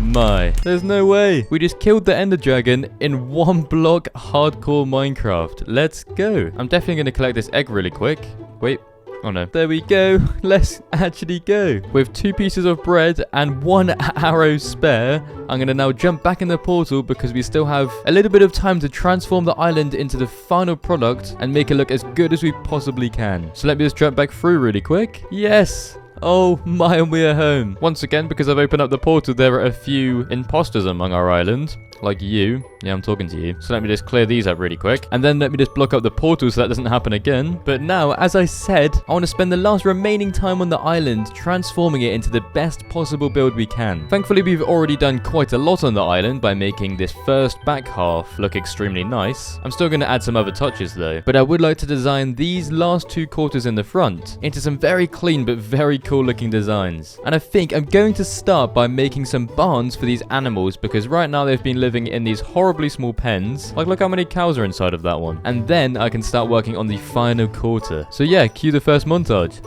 my. There's no way. We just killed the Ender Dragon in 1 block hardcore Minecraft. Let's go. I'm definitely going to collect this egg really quick. Wait. Oh no. There we go. Let's actually go. With 2 pieces of bread and 1 arrow spare, I'm going to now jump back in the portal because we still have a little bit of time to transform the island into the final product and make it look as good as we possibly can. So let me just jump back through really quick. Yes. Oh my, and we are home. Once again, because I've opened up the portal, there are a few imposters among our island. Like you. Yeah, I'm talking to you. So let me just clear these up really quick. And then let me just block up the portal so that doesn't happen again. But now, as I said, I want to spend the last remaining time on the island transforming it into the best possible build we can. Thankfully, we've already done quite a lot on the island by making this first back half look extremely nice. I'm still going to add some other touches though. But I would like to design these last 2 quarters in the front into some very clean but very cool looking designs. And I think I'm going to start by making some barns for these animals because right now they've been living in these horribly small pens. Like, look how many cows are inside of that one. And then I can start working on the final quarter. So yeah, cue the first montage.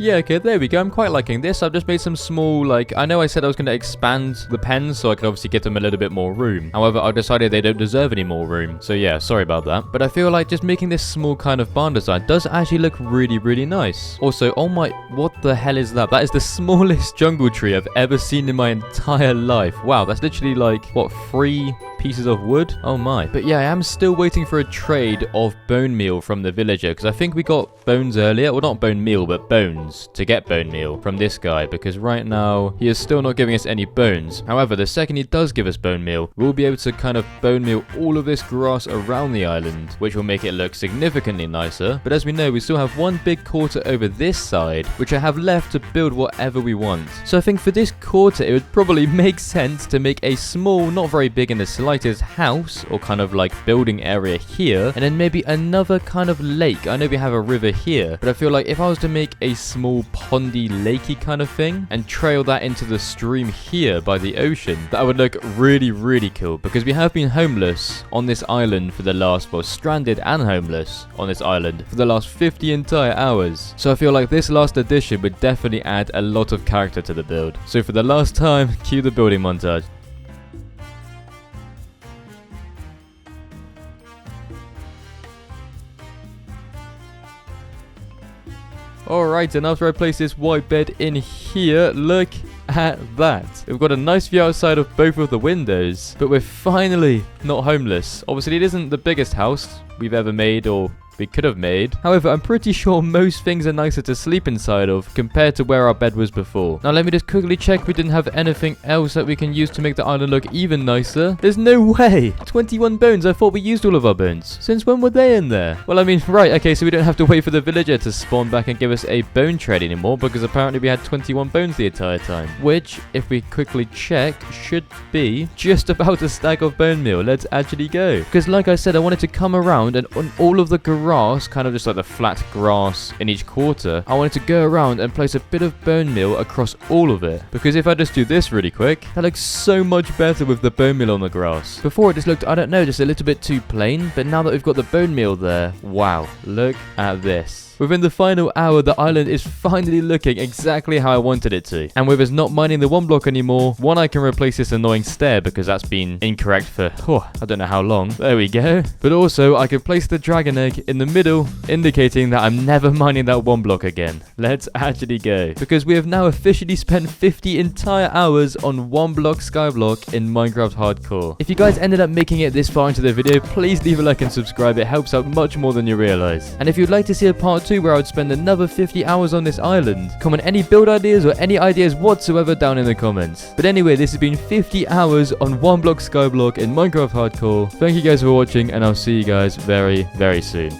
Yeah, okay, there we go. I'm quite liking this. I've just made some small, like, I know I said I was going to expand the pens so I could obviously give them a little bit more room. However, I decided they don't deserve any more room. So yeah, sorry about that. But I feel like just making this small kind of barn design does actually look really, really nice. Also, oh my, what the hell is that? That is the smallest jungle tree I've ever seen in my entire life. Wow, that's literally like, what, 3 pieces of wood? Oh my. But yeah, I am still waiting for a trade of bone meal from the villager, because I think we got bones earlier. Well, not bone meal, but bones to get bone meal from this guy, because right now he is still not giving us any bones. However, the second he does give us bone meal, we'll be able to kind of bone meal all of this grass around the island, which will make it look significantly nicer. But as we know, we still have one big quarter over this side, which I have left to build whatever we want. So I think for this quarter, it would probably make sense to make a small, not very big in the slightest, house or kind of like building area here, and then maybe another kind of lake. I know we have a river here, but I feel like if I was to make a small pondy lakey kind of thing and trail that into the stream here by the ocean, that would look really, really cool, because we have been homeless on this island for the last, well, stranded and homeless on this island for the last 50 entire hours. So I feel like this last addition would definitely add a lot of character to the build. So for the last time, cue the building montage. Alright, and after I place this white bed in here, look at that. We've got a nice view outside of both of the windows, but we're finally not homeless. Obviously, it isn't the biggest house we've ever made, or we could have made. However, I'm pretty sure most things are nicer to sleep inside of compared to where our bed was before. Now, let me just quickly check we didn't have anything else that we can use to make the island look even nicer. There's no way! 21 bones. I thought we used all of our bones. Since when were they in there? Well, I mean, right, okay, so we don't have to wait for the villager to spawn back and give us a bone trade anymore, because apparently we had 21 bones the entire time. Which, if we quickly check, should be just about a stack of bone meal. Let's actually go. Because like I said, I wanted to come around and on all of the grass, kind of just like the flat grass in each quarter, I wanted to go around and place a bit of bone meal across all of it. Because if I just do this really quick, that looks so much better with the bone meal on the grass. Before it just looked, I don't know, just a little bit too plain, but now that we've got the bone meal there, wow, look at this. Within the final hour, the island is finally looking exactly how I wanted it to. And with us not mining the one block anymore, one, I can replace this annoying stair because that's been incorrect for, I don't know how long. There we go. But also, I can place the dragon egg in the middle, indicating that I'm never mining that one block again. Let's actually go. Because we have now officially spent 50 entire hours on one block skyblock in Minecraft Hardcore. If you guys ended up making it this far into the video, please leave a like and subscribe. It helps out much more than you realize. And if you'd like to see a part 2 where I would spend another 50 hours on this island, comment any build ideas or any ideas whatsoever down in the comments. But anyway, this has been 50 hours on one block skyblock in Minecraft Hardcore. Thank you guys for watching, and I'll see you guys very, very soon.